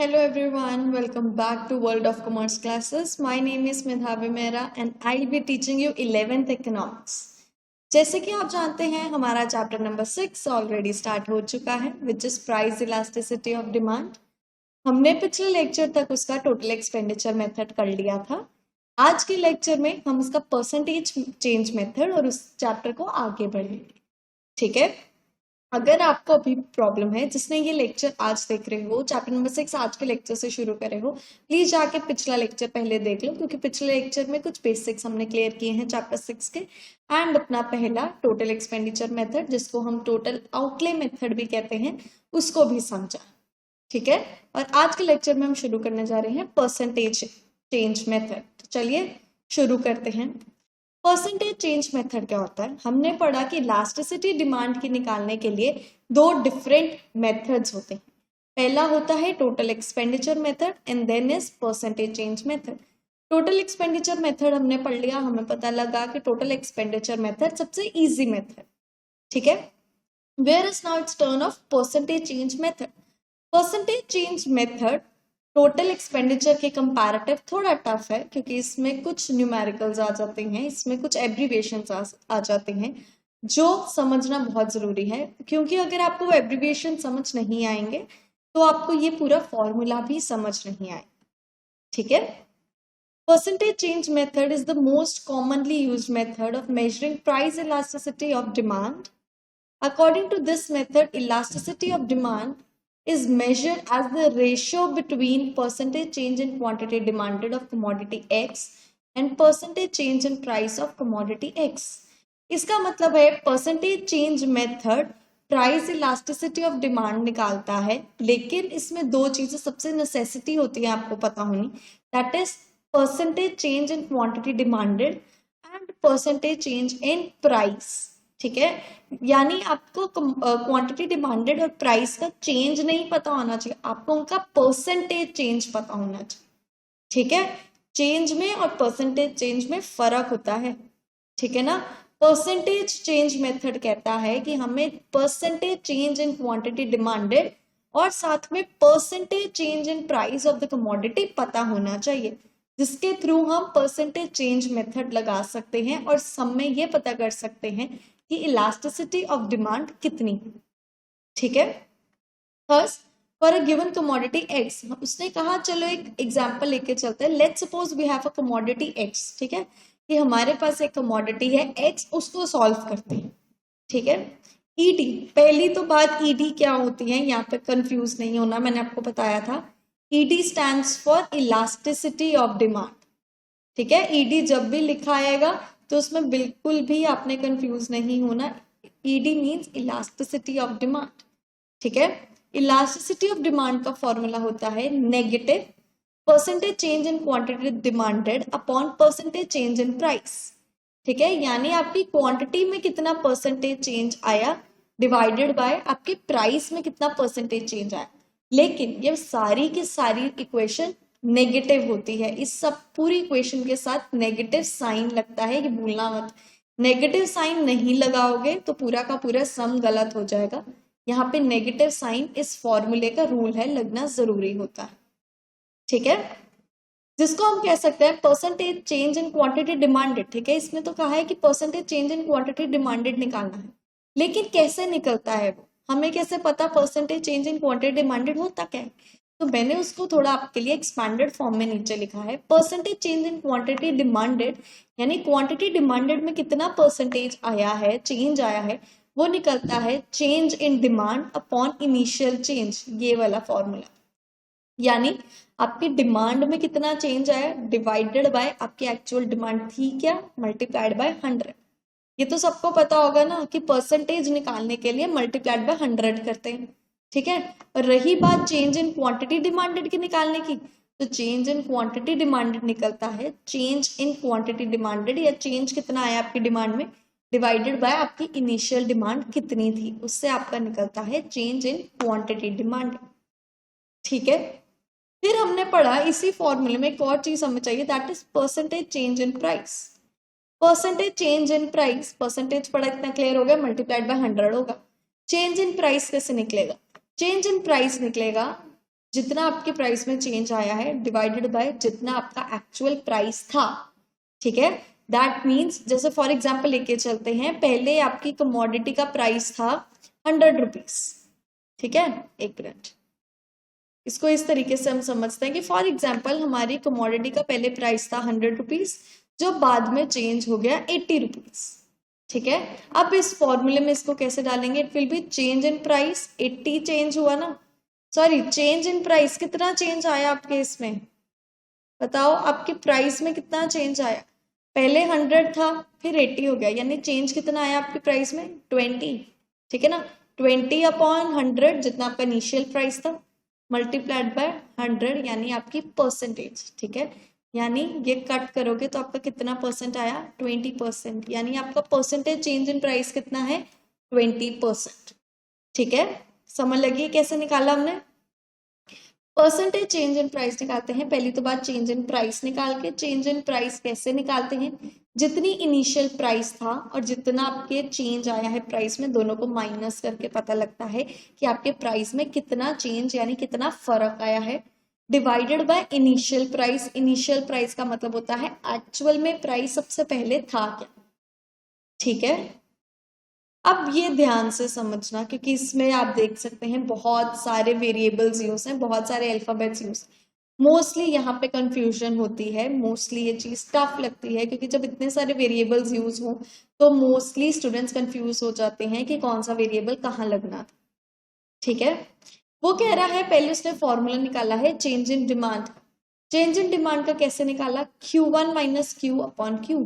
Hello everyone, welcome back to World of Commerce classes. My name is Medhavi Mehra and I'll be teaching you 11th economics. जैसे कि आप जानते हैं हमारा chapter number 6 already start हो चुका है which is price elasticity of demand. हमने पिछले लेक्चर तक उसका टोटल एक्सपेंडिचर मेथड कर लिया था। आज के लेक्चर में हम उसका परसेंटेज चेंज मेथड और उस चैप्टर को आगे बढ़ेंगे। ठीक है, अगर आपको अभी प्रॉब्लम है जिसने ये लेक्चर आज देख रहे हो, चैप्टर नंबर 6 आज के लेक्चर से शुरू करे हो, प्लीज जाके पिछला लेक्चर पहले देख लो क्योंकि पिछले लेक्चर में कुछ बेसिक्स हमने क्लियर किए हैं चैप्टर 6 के। एंड अपना पहला टोटल एक्सपेंडिचर मेथड जिसको हम टोटल आउटले मेथड भी कहते हैं उसको भी समझा। ठीक है, और आज के लेक्चर में हम शुरू करने जा रहे हैं परसेंटेज चेंज मेथड। तो चलिए शुरू करते हैं। परसेंटेज चेंज मेथड क्या होता है? हमने पढ़ा कि इलास्टिसिटी डिमांड की निकालने के लिए दो डिफरेंट मेथड्स होते हैं। पहला होता है total expenditure method and then is percentage change method. Total expenditure method हमने पढ़ लिया, हमें पता लगा कि टोटल एक्सपेंडिचर मेथड सबसे इजी मेथड। ठीक है, where is now it's turn off percentage change method. Percentage change method total expenditure के कंपैरेटिव थोड़ा टफ है क्योंकि इसमें कुछ न्यूमेरिकल्स आ जाते हैं, इसमें कुछ एब्रीविएशंस आ जाते हैं जो समझना बहुत जरूरी है, क्योंकि अगर आपको वो एब्रीविएशन समझ नहीं आएंगे तो आपको ये पूरा फॉर्मूला भी समझ नहीं आएगा। ठीक है, percentage change method is the most commonly used method of measuring price elasticity of demand. According to this method, elasticity of demand is measured as the ratio between percentage change in quantity demanded of commodity X and percentage change in price of commodity X. इसका मतलब है percentage change method price elasticity of demand निकालता है, लेकिन इसमें दो चीजें सबसे नेसेसिटी होती है आपको पता होनी, that is percentage change in quantity demanded and percentage change in price. ठीक है, यानी आपको क्वांटिटी डिमांडेड और प्राइस का चेंज नहीं पता होना चाहिए, आपको उनका परसेंटेज चेंज पता होना चाहिए। ठीक है, चेंज में और परसेंटेज चेंज में फर्क होता है। ठीक है ना, परसेंटेज चेंज मेथड कहता है कि हमें percentage change in quantity demanded और साथ में percentage change in price of the commodity पता होना चाहिए, जिसके थ्रू हम परसेंटेज चेंज मेथड लगा सकते हैं और सब में ये पता कर सकते हैं कि इलास्टिसिटी ऑफ डिमांड कितनी है। ठीक है, first for a given commodity X, उसने कहा चलो एक एग्जांपल लेके चलते हैं। Let's suppose we have a commodity X. ठीक है, कि हमारे पास एक कमोडिटी है एक्स, उसको सॉल्व करते हैं। ठीक है, ईडी, पहली तो बात ईडी क्या होती है यहाँ पे कंफ्यूज नहीं होना, मैंने आपको बताया था ED stands for elasticity of demand. ठीक है, ईडी जब भी लिखा आएगा तो उसमें बिल्कुल भी आपने कंफ्यूज नहीं होना, ED means elasticity of demand. ठीक है, इलास्टिसिटी ऑफ डिमांड का फॉर्मूला होता है negative percentage change in quantity demanded upon percentage change in price. ठीक है, यानी आपकी क्वांटिटी में कितना परसेंटेज चेंज आया डिवाइडेड बाय आपके प्राइस में कितना परसेंटेज चेंज आया। लेकिन ये सारी की सारी इक्वेशन नेगेटिव होती है, इस सब पूरी इक्वेशन के साथ नेगेटिव साइन लगता है, ये भूलना मत। नेगेटिव साइन नहीं लगाओगे तो पूरा का पूरा सम गलत हो जाएगा। यहाँ पे नेगेटिव साइन इस फॉर्मूले का रूल है, लगना जरूरी होता है। ठीक है, जिसको हम कह सकते हैं percentage change in quantity demanded. ठीक है, इसमें तो कहा है कि percentage change in quantity demanded निकालना है, लेकिन कैसे निकलता है वो, हमें कैसे पता percentage change in quantity demanded होता क्या है? तो मैंने उसको थोड़ा आपके लिए एक्सपैंडेड फॉर्म में नीचे लिखा है। Percentage change in quantity demanded यानी क्वांटिटी डिमांडेड में कितना परसेंटेज आया है, चेंज आया है, वो निकलता है change in demand upon initial change, ये वाला फॉर्मूला। यानी आपकी डिमांड में कितना चेंज आया डिवाइडेड बाय आपकी एक्चुअल डिमांड थी क्या, मल्टीप्लाइड बाय 100। ये तो सबको पता होगा ना कि परसेंटेज निकालने के लिए मल्टीप्लाइड बाय 100 करते हैं। ठीक है, और रही बात चेंज इन क्वांटिटी डिमांडेड की निकालने की, तो चेंज इन क्वांटिटी डिमांडेड निकलता है चेंज इन क्वांटिटी डिमांडेड या चेंज कितना आया आपकी डिमांड में डिवाइडेड बाय आपकी इनिशियल डिमांड कितनी थी, उससे आपका निकलता है चेंज इन क्वांटिटी डिमांडेड। ठीक है, फिर हमने पढ़ा इसी फॉर्मूले में एक और चीज हमें चाहिए, that is percentage change in price. Percentage change in price, percentage पढ़ा इतना क्लियर हो गया, मल्टीप्लाइड बाय 100 होगा। चेंज इन प्राइस कैसे निकलेगा? चेंज इन प्राइस निकलेगा जितना आपके प्राइस में चेंज आया है डिवाइडेड बाय जितना आपका एक्चुअल प्राइस था, ठीक है। दैट मीन्स जैसे फॉर एग्जाम्पल लेके चलते हैं, पहले आपकी कमोडिटी का प्राइस था 100 रुपीज, ठीक है। एक मिनट, इसको इस तरीके से हम समझते हैं कि फॉर एग्जाम्पल हमारी कमोडिटी का पहले प्राइस था 100 रुपीज, जो बाद में चेंज हो गया 80 रुपीज, ठीक है। अब इस फॉर्मूले में इसको कैसे डालेंगे, it will be change in price, 80 change हुआ ना, सॉरी चेंज इन प्राइस, कितना चेंज आया आपके इसमें, बताओ आपके प्राइस में कितना चेंज आया, पहले 100 था फिर 80 हो गया, यानी चेंज कितना आया आपके प्राइस में 20, ठीक है ना। 20/100 जितना आपका इनिशियल प्राइस था मल्टीप्लाइड बाय 100 यानी आपकी परसेंटेज, ठीक है। यानी ये कट करोगे तो आपका कितना परसेंट आया 20%, यानी आपका परसेंटेज चेंज इन प्राइस कितना है 20%, ठीक है। समझ लगी कैसे निकाला हमने, परसेंटेज चेंज इन प्राइस निकालते हैं, पहली तो बात चेंज इन प्राइस निकाल के, चेंज इन प्राइस कैसे निकालते हैं, जितनी इनिशियल प्राइस था और जितना आपके चेंज आया है प्राइस में, दोनों को माइनस करके पता लगता है कि आपके प्राइस में कितना चेंज यानी कितना फर्क आया है, divided by initial price. Initial price का मतलब होता है एक्चुअल में प्राइस सबसे पहले था क्या, ठीक है। अब ये ध्यान से समझना क्योंकि इसमें आप देख सकते हैं बहुत सारे वेरिएबल्स यूज हैं, बहुत सारे अल्फाबेट्स यूज, मोस्टली यहाँ पे कंफ्यूजन होती है, मोस्टली ये चीज टफ लगती है क्योंकि जब इतने सारे वेरिएबल्स यूज हो तो मोस्टली स्टूडेंट्स कंफ्यूज हो जाते हैं कि कौन सा वेरिएबल कहाँ लगना था, ठीक है। वो कह रहा है पहले उसने फॉर्मूला निकाला है change in demand, change in demand का कैसे निकाला, Q1 minus Q upon Q।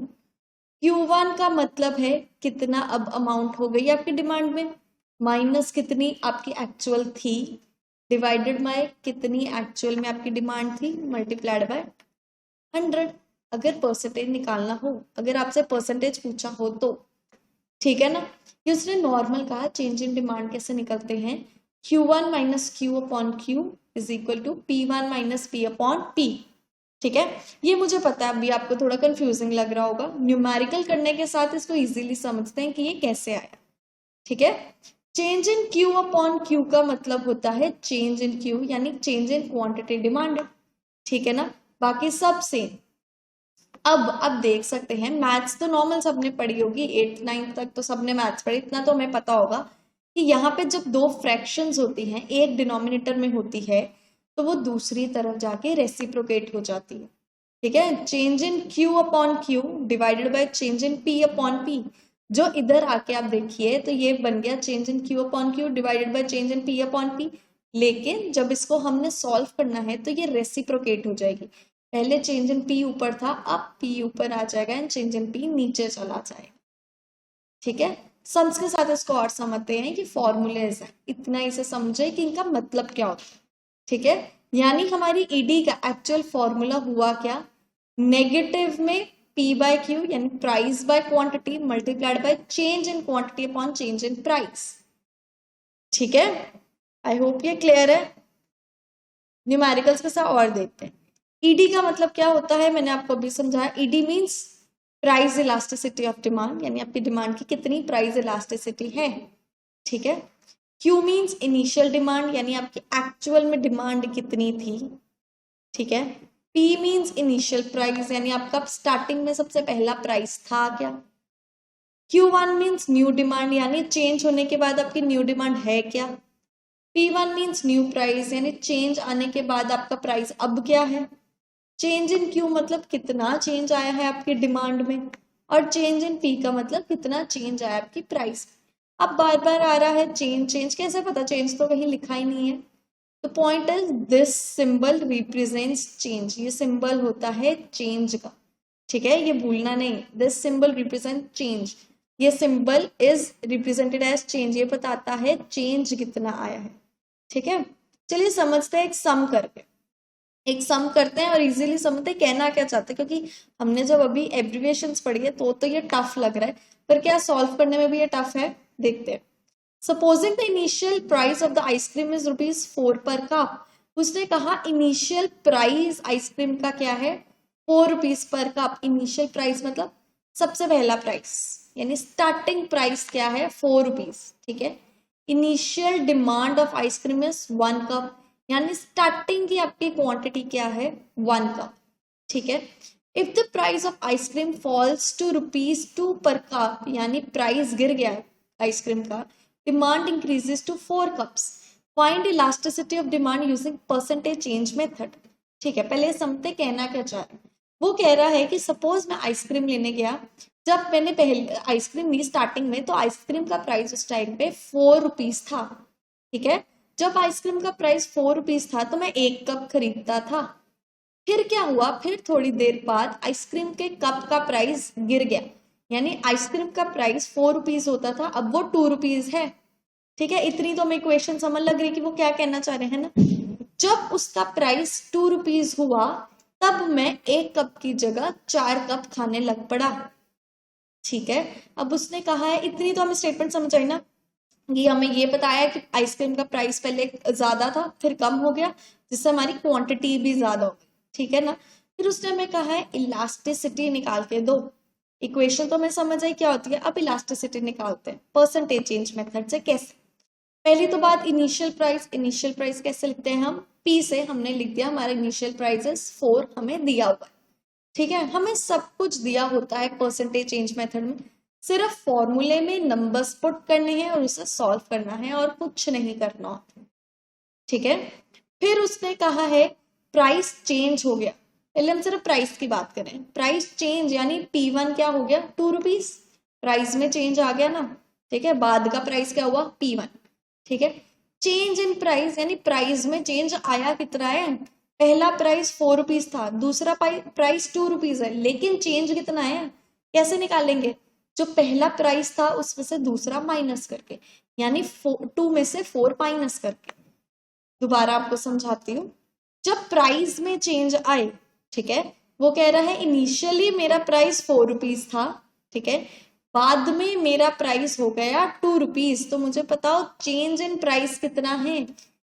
Q1 का मतलब है कितना अब अमाउंट हो गई आपकी डिमांड में, माइनस कितनी आपकी एक्चुअल थी, डिवाइडेड बाय कितनी एक्चुअल में आपकी डिमांड थी, मल्टीप्लाइड बाय 100। अगर परसेंटेज निकालना हो, अगर आपसे परसेंटेज पूछा हो तो, ठीक है ना। ये उसने नॉर्मल कहा चेंज इन डिमांड कैसे निकलते हैं, Q1 minus Q upon Q is equal to P1 minus P upon P, ठीक है। ये मुझे पता है अभी आपको थोड़ा कंफ्यूजिंग लग रहा होगा, न्यूमेरिकल करने के साथ इसको इजीली समझते हैं कि ये कैसे आया, ठीक है। Change in Q upon Q का मतलब होता है चेंज इन Q यानी चेंज इन क्वांटिटी डिमांड, ठीक है ना, बाकी सब सेम। अब देख सकते हैं, मैथ्स तो नॉर्मल सबने पढ़ी होगी, 8th 9th तक तो सबने मैथ्स पढ़ी, इतना तो हमें पता होगा कि यहाँ पे जब दो फ्रैक्शंस होती हैं, एक डिनोमिनेटर में होती है तो वो दूसरी तरफ जाके रेसिप्रोकेट हो जाती है, ठीक है। Change in Q upon Q divided by change in P upon P, जो इधर आके आप देखिए तो ये बन गया change in Q upon Q divided by change in P upon P, लेकिन जब इसको हमने सॉल्व करना है तो ये रेसिप्रोकेट हो जाएगी, पहले चेंज इन P ऊपर था अब P ऊपर आ जाएगा एंड चेंज इन P नीचे चला जाएगा, ठीक है। सम्स के साथ इसको और समझते हैं कि फॉर्मूलेज है, इतना इसे समझे कि इनका मतलब क्या होता है, ठीक है। यानी हमारी ईडी का एक्चुअल फॉर्मूला हुआ क्या, नेगेटिव में P बाय Q यानी price by quantity multiplied by change in quantity upon change in price, ठीक है। आई होप ये क्लियर है। न्यूमेरिकल्स के साथ और देखते हैं, ईडी का मतलब क्या होता है, मैंने आपको अभी समझाया, ED means price elasticity of demand, यानी आपकी डिमांड की कितनी प्राइस इलास्टिसिटी है, ठीक है। Q मीन्स इनिशियल डिमांड यानी आपकी एक्चुअल में डिमांड कितनी थी, ठीक है। P मीन्स इनिशियल प्राइस यानी आपका स्टार्टिंग में सबसे पहला प्राइस था क्या। Q1 मीन्स न्यू डिमांड यानी चेंज होने के बाद आपकी न्यू डिमांड है क्या। P1 मीन्स न्यू प्राइस यानी चेंज आने के बाद आपका प्राइस अब क्या है। चेंज इन Q मतलब कितना चेंज आया है आपकी डिमांड में, और चेंज इन P का मतलब कितना चेंज आया आपकी प्राइस। अब बार बार आ रहा है चेंज, चेंज कैसे पता, चेंज तो कहीं लिखा ही नहीं है। तो point is this symbol represents change, ये सिंबल होता है चेंज का, ठीक है, ये भूलना नहीं, दिस सिंबल रिप्रेजेंट चेंज, ये symbol is represented as change, ये बताता है चेंज कितना आया है, ठीक है। चलिए समझते हैं एक सम करके, एक सम करते हैं और इजीली समझते हैं कहना क्या चाहते हैं, क्योंकि हमने जब अभी एब्रिविएशंस पढ़ी है तो ये टफ लग रहा है, पर क्या सॉल्व करने में भी ये टफ है, देखते हैं। Supposing the initial price of the ice cream is ₹4 पर कप, उसने कहा इनिशियल प्राइस आइसक्रीम का क्या है ₹4 पर कप, इनिशियल प्राइस मतलब सबसे पहला प्राइस यानी स्टार्टिंग प्राइस क्या है ₹4, ठीक है। Initial demand of ice cream is 1 cup, यानी स्टार्टिंग की आपकी क्वांटिटी क्या है, 1 कप, ठीक है। If the price of ice cream falls to ₹2 per cup, यानी प्राइस गिर गया है आइसक्रीम का, demand increases to 4 cups, find elasticity of demand using percentage change method. ठीक है, पहले समझते कहना क्या चाह रहे हैं। वो कह रहा है कि सपोज मैं आइसक्रीम लेने गया, जब मैंने पहले आइसक्रीम ली स्टार्टिंग में, तो आइसक्रीम का प्राइस उस टाइम पे ₹4 था, ठीक है। जब आइसक्रीम का प्राइस ₹4 था तो मैं 1 कप खरीदता था। फिर क्या हुआ, फिर थोड़ी देर बाद आइसक्रीम के कप का प्राइस गिर गया, यानी आइसक्रीम का प्राइस ₹4 होता था, अब वो ₹2 है, ठीक है। इतनी तो हमें इक्वेशन समझ लग रही कि वो क्या कहना चाह रहे हैं ना। जब उसका प्राइस ₹2 हुआ, तब मैं 1 कप की जगह 4 कप खाने लग पड़ा, ठीक है। अब उसने कहा है, इतनी तो हमें स्टेटमेंट समझ आई ना, ये हमें ये बताया कि आइसक्रीम का प्राइस पहले ज्यादा था फिर कम हो गया, जिससे हमारी क्वांटिटी भी ज्यादा हो गई, ठीक है ना। फिर उसने हमें कहा है इलास्टिसिटी निकाल के दो। इक्वेशन तो हमें समझ आई क्या होती है, अब इलास्टिसिटी निकालते हैं परसेंटेज चेंज मेथड से। कैसे, पहली तो बात इनिशियल प्राइस, इनिशियल प्राइस कैसे लिखते हैं हम, पी से हमने लिख दिया, हमारा इनिशियल प्राइस 4 हमें दिया हुआ है, ठीक है। हमें सब कुछ दिया होता है परसेंटेज चेंज मेथड में, सिर्फ फॉर्मूले में नंबर्स पुट करने हैं और उसे सॉल्व करना है और कुछ नहीं करना होता, ठीक है। फिर उसने कहा है प्राइस चेंज हो गया, पहले हम सिर्फ प्राइस की बात करें, प्राइस चेंज यानी P1 क्या हो गया, ₹2, प्राइस में चेंज आ गया ना, ठीक है। बाद का प्राइस क्या हुआ, P1, ठीक है। चेंज इन प्राइस यानी प्राइस में चेंज आया कितना है, पहला प्राइस ₹4 था, दूसरा प्राइस ₹2 है, लेकिन चेंज कितना है, कैसे निकालेंगे, जो पहला प्राइस था उसमें से दूसरा माइनस करके, यानी 2 में से 4 माइनस करके। दोबारा आपको समझाती हूँ, जब प्राइस में चेंज आए, ठीक है, वो कह रहा है इनिशियली मेरा प्राइस ₹4 था, ठीक है, बाद में मेरा प्राइस हो गया ₹2, तो मुझे बताओ चेंज इन प्राइस कितना है।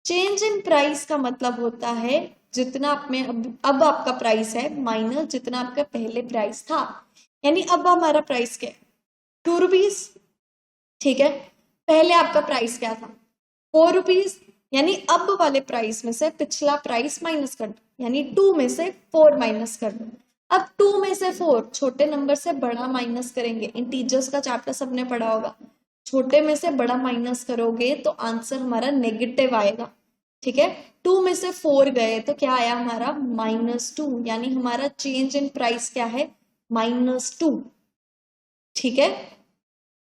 चेंज इन प्राइस का मतलब होता है जितना आप में अब आपका प्राइस है माइनस जितना आपका पहले प्राइस था, यानी अब हमारा प्राइस क्या है, ₹2, ठीक है। पहले आपका प्राइस क्या था, ₹4, यानी अब वाले प्राइस में से पिछला प्राइस माइनस कर दो, यानी 2 में से 4 माइनस कर दो। अब 2 में से 4 छोटे नंबर से बड़ा माइनस करेंगे, इंटीजर्स का चैप्टर सबने पढ़ा होगा, छोटे में से बड़ा माइनस करोगे तो आंसर हमारा नेगेटिव आएगा, ठीक है। 2 में से 4 गए तो क्या आया हमारा -2, यानी हमारा चेंज इन प्राइस क्या है, -2, ठीक है।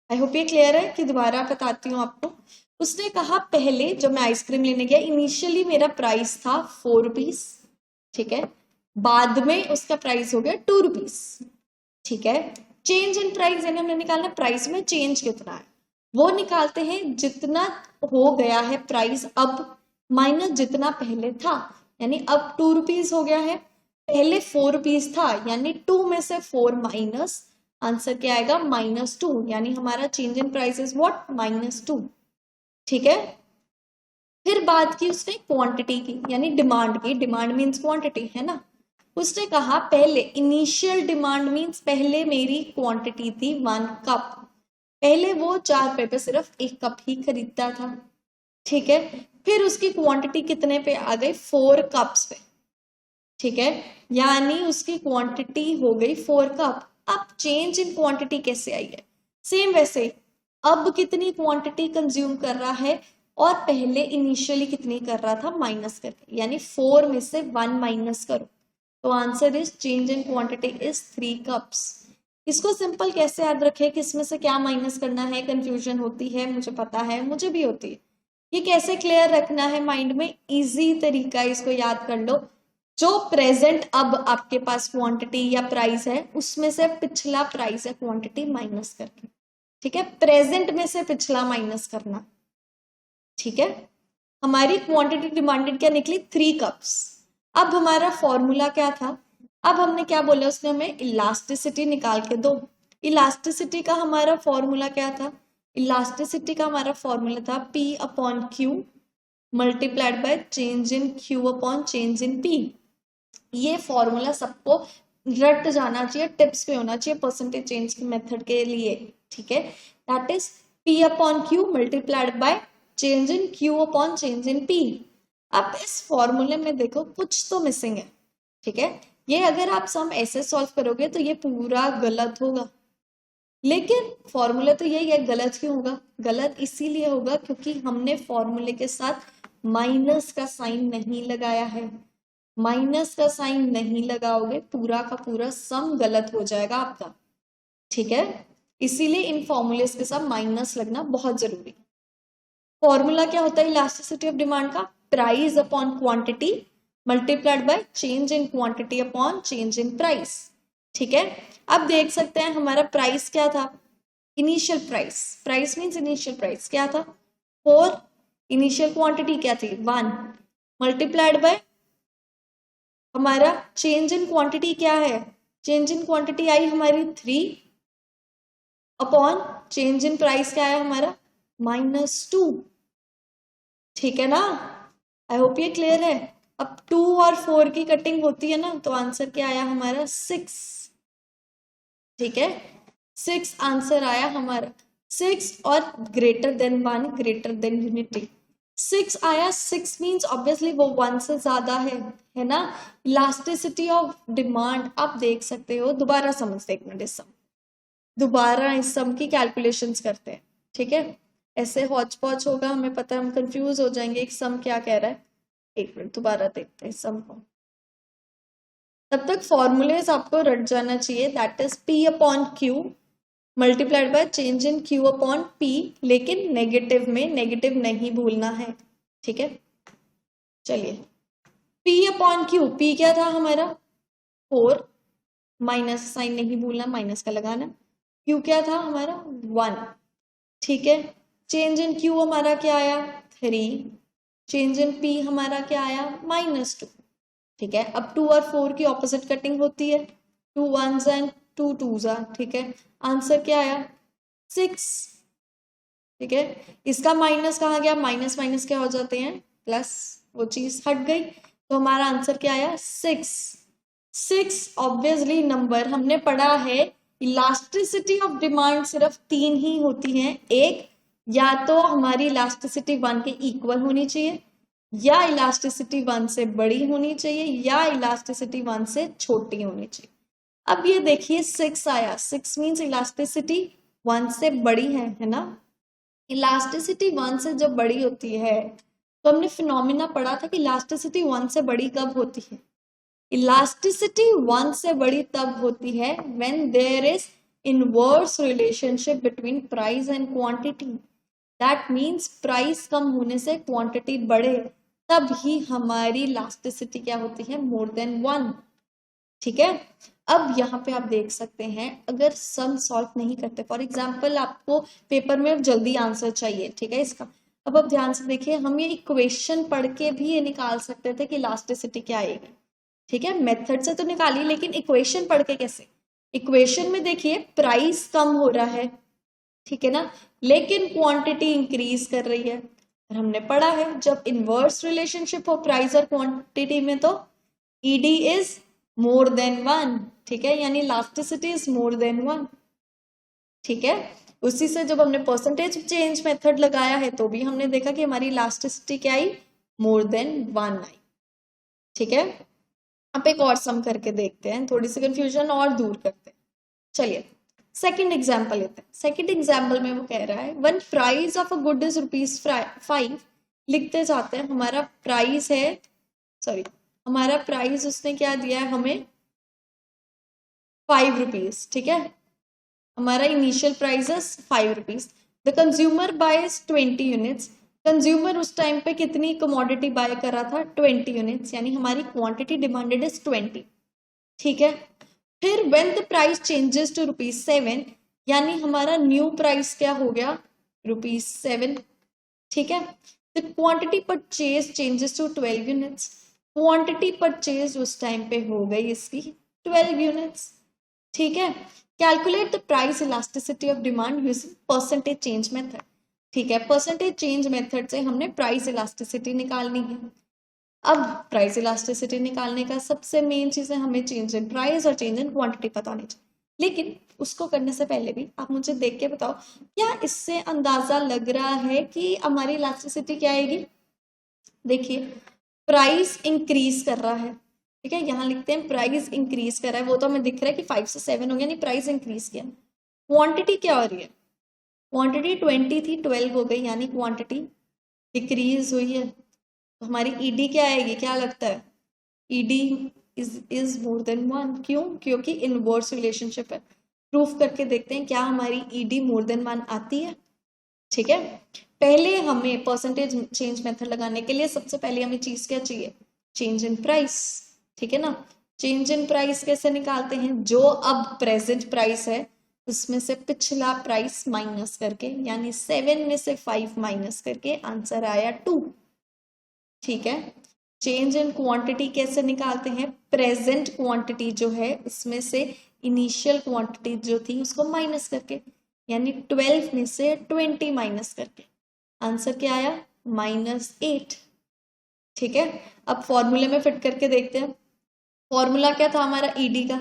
आई होप ये क्लियर है कि दोबारा बताती हूँ आपको। उसने कहा पहले जब मैं आइसक्रीम लेने गया इनिशियली मेरा प्राइस था ₹4, ठीक है, बाद में उसका प्राइस हो गया ₹2, ठीक है। चेंज इन प्राइस यानी हमने निकालना प्राइस में चेंज कितना है, वो निकालते हैं जितना हो गया है प्राइस अब माइनस जितना पहले था, यानी अब ₹2 हो गया है, पहले ₹4 था, यानी 2 में से 4 माइनस, आंसर क्या आएगा -2, यानी हमारा change in price is what, -2, ठीक है। फिर बात की उसने क्वांटिटी की यानी डिमांड की, डिमांड मीन्स क्वांटिटी है ना। उसने कहा पहले इनिशियल डिमांड मीन्स पहले मेरी क्वांटिटी थी 1 कप, पहले वो ₹4 पे सिर्फ 1 कप ही खरीदता था, ठीक है। फिर उसकी क्वांटिटी कितने पे आ गई, 4 कप्स पे, ठीक है, यानी उसकी क्वांटिटी हो गई 4 कप। अब चेंज इन क्वांटिटी कैसे आई है, सेम वैसे ही, अब कितनी क्वांटिटी कंज्यूम कर रहा है और पहले इनिशियली कितनी कर रहा था माइनस करके, यानी 4 में से 1 माइनस करो, तो answer is change in quantity is 3 cups. इसको सिंपल कैसे याद रखें कि इसमें से क्या माइनस करना है, कंफ्यूजन होती है, मुझे पता है, मुझे भी होती है। ये कैसे क्लियर रखना है माइंड में, इजी तरीका इसको याद कर लो, जो प्रेजेंट अब आपके पास क्वांटिटी या प्राइस है उसमें से पिछला प्राइस या क्वांटिटी माइनस करके, ठीक है, प्रेजेंट में से पिछला माइनस करना, ठीक है। हमारी क्वांटिटी डिमांडेड क्या निकली, 3 कप्स। अब हमारा फॉर्मूला क्या था, अब हमने क्या बोला, उसने हमें इलास्टिसिटी निकाल के दो। इलास्टिसिटी का हमारा फॉर्मूला क्या था, इलास्टिसिटी का हमारा फॉर्मूला था P/Q multiplied by change in Q upon change in P। ये फॉर्मूला सबको रट जाना चाहिए, टिप्स पे होना चाहिए परसेंटेज चेंज की मेथड के लिए, ठीक है। That is P/Q multiplied by change in Q upon change in P। अब इस फॉर्मूले में देखो कुछ तो मिसिंग है, ठीक है। ये अगर आप सम ऐसे सॉल्व करोगे तो ये पूरा गलत होगा, लेकिन फॉर्मूला तो यही है, गलत क्यों होगा? गलत इसीलिए होगा क्योंकि हमने फॉर्मूले के साथ माइनस का साइन नहीं लगाया है। माइनस का साइन नहीं लगाओगे पूरा का पूरा सम गलत हो जाएगा आपका, ठीक है। इसीलिए इन फॉर्मूलेस के साथ माइनस लगना बहुत जरूरी है। फॉर्मूला क्या होता है इलास्टिसिटी ऑफ डिमांड का? Price upon quantity multiplied by change in quantity upon change in price, ठीक है। अब देख सकते हैं हमारा प्राइस क्या था, initial price, price means initial price क्या था 4, इनिशियल क्वांटिटी क्या थी 1, मल्टीप्लाइड बाय हमारा चेंज इन क्वांटिटी क्या है, चेंज इन क्वांटिटी आई हमारी 3 अपॉन चेंज इन प्राइस क्या है हमारा -2, ठीक है ना। आई होप ये क्लियर है। अब 2 और 4 की कटिंग होती है ना, तो आंसर क्या आया हमारा 6, ठीक है। 6 आंसर आया हमारा, 6 और greater than 1 greater than unity, 6 आया। 6 मीन्स ऑब्वियसली वो 1 से ज्यादा है ना। इलास्टिसिटी ऑफ डिमांड आप देख सकते हो, दोबारा समझते एक मिनट इस सम, दोबारा इस सम की कैलकुलेशंस करते हैं, ठीक है। ऐसे हॉच पॉच होगा, हमें पता है हम कंफ्यूज हो जाएंगे एक सम क्या कह रहा है। एक मिनट दोबारा देखते हैं इस सम को, तब तक फॉर्मूलेज आपको रट जाना चाहिए, that is P upon Q multiplied by change in Q upon P, लेकिन नेगेटिव में, नेगेटिव नहीं भूलना है, ठीक है। चलिए P अपॉन Q, P क्या था हमारा 4, माइनस साइन नहीं भूलना, माइनस का लगाना। Q क्या था हमारा 1, ठीक है। चेंज इन Q हमारा क्या आया 3, चेंज इन P हमारा क्या आया -2, ठीक है। अब 2 और 4 की ऑपोजिट कटिंग होती है, 2 1s एंड 2 2s, ठीक है। आंसर क्या आया 6, ठीक है। इसका माइनस कहाँ गया, माइनस माइनस क्या हो जाते हैं प्लस, वो चीज हट गई, तो हमारा आंसर क्या आया 6। 6 ऑब्वियसली नंबर हमने पढ़ा है, इलास्टिसिटी ऑफ डिमांड सिर्फ 3 ही होती हैं, एक या तो हमारी इलास्टिसिटी 1 के इक्वल होनी चाहिए, या इलास्टिसिटी 1 से बड़ी होनी चाहिए, या इलास्टिसिटी 1 से छोटी होनी चाहिए। अब ये देखिए 6 आया, 6 मीन्स इलास्टिसिटी 1 से बड़ी है ना। इलास्टिसिटी 1 से जब बड़ी होती है तो हमने फिनोमिना पढ़ा था कि इलास्टिसिटी 1 से बड़ी कब होती है, इलास्टिसिटी 1 से बड़ी तब होती है when there is inverse relationship between price and quantity, that means price कम होने से क्वांटिटी बढ़े, तब ही हमारी इलास्टिसिटी क्या होती है मोर देन 1, ठीक है। अब यहाँ पे आप देख सकते हैं, अगर सम सॉल्व नहीं करते, फॉर एग्जाम्पल आपको पेपर में जल्दी आंसर चाहिए, ठीक है इसका, अब आप ध्यान से देखिए, हम ये इक्वेशन पढ़ के भी ये निकाल सकते थे कि इलास्टिसिटी क्या आएगी, ठीक है। मेथड से तो निकाली, लेकिन इक्वेशन पढ़ के कैसे? इक्वेशन में देखिए प्राइस कम हो रहा है, ठीक है ना, लेकिन क्वांटिटी इंक्रीज कर रही है, और हमने पढ़ा है जब इनवर्स रिलेशनशिप हो प्राइस और क्वांटिटी में तो ईडी इज मोर देन 1, ठीक है, यानी इलास्टिसिटी इज मोर देन 1, ठीक है। उसी से जब हमने परसेंटेज चेंज मेथड लगाया है तो भी हमने देखा कि हमारी इलास्टिसिटी क्या आई मोर देन 1 आई, ठीक है। अब एक और सम करके देखते हैं, थोड़ी सी कंफ्यूजन और दूर करते हैं। चलिए सेकंड एग्जांपल लेते हैं। सेकंड एग्जांपल में वो कह रहा है one price of a good is ₹5, लिखते जाते हैं, हमारा प्राइस है, सॉरी हमारा प्राइस उसने क्या दिया है हमें ₹5, ठीक है। हमारा इनिशियल प्राइस है ₹5, the consumer buys 20 units, consumer उस टाइम पे कितनी कमोडिटी बाय कर रहा था 20 यूनिट्स, यानी हमारी क्वांटिटी डिमांडेड इज 20, ठीक है। फिर when the price changes to ₹7, यानी हमारा न्यू प्राइस क्या हो गया ₹7, ठीक है। The quantity purchase changes to 12 units, quantity purchase उस टाइम पे हो गई इसकी 12 यूनिट्स, ठीक है। Calculate the price elasticity of demand using percentage change method, ठीक है। परसेंटेज चेंज मेथड से हमने प्राइस इलास्टिसिटी निकालनी है। अब प्राइस इलास्टिसिटी निकालने का सबसे मेन चीज है हमें चेंज इन प्राइस और चेंज इन क्वांटिटी पता होनी चाहिए, लेकिन उसको करने से पहले भी आप मुझे देख के बताओ, क्या इससे अंदाजा लग रहा है कि हमारी इलास्टिसिटी क्या आएगी? देखिए प्राइस इंक्रीज कर रहा है, ठीक है, यहाँ लिखते हैं प्राइस इंक्रीज कर रहा है, वो तो हमें दिख रहा है कि 5 से 7 हो गया, नहीं प्राइस इंक्रीज किया। क्वांटिटी क्या हो रही है, क्वांटिटी 20 थी 12 हो गई, यानी क्वांटिटी डिक्रीज हुई है। तो हमारी ईडी क्या आएगी, क्या लगता है, ईडी इज मोर देन 1, क्यों, क्योंकि इनवर्स रिलेशनशिप है। प्रूफ करके देखते हैं क्या हमारी ईडी मोर देन 1 आती है, ठीक है। पहले हमें परसेंटेज चेंज मेथड लगाने के लिए सबसे पहले हमें चीज क्या चाहिए, चेंज इन प्राइस, ठीक है ना। चेंज इन प्राइस कैसे निकालते हैं, जो अब प्रेजेंट प्राइस है उसमें से पिछला प्राइस माइनस करके, यानी 7 में से 5 माइनस करके आंसर आया 2, ठीक है। चेंज इन क्वांटिटी कैसे निकालते हैं, प्रेजेंट क्वांटिटी जो है उसमें से इनिशियल क्वांटिटी जो थी उसको माइनस करके, यानी 12 में से 20 माइनस करके आंसर क्या आया, -8, ठीक है। अब फॉर्मूले में फिट करके देखते हैं। फॉर्मूला क्या था हमारा ईडी का,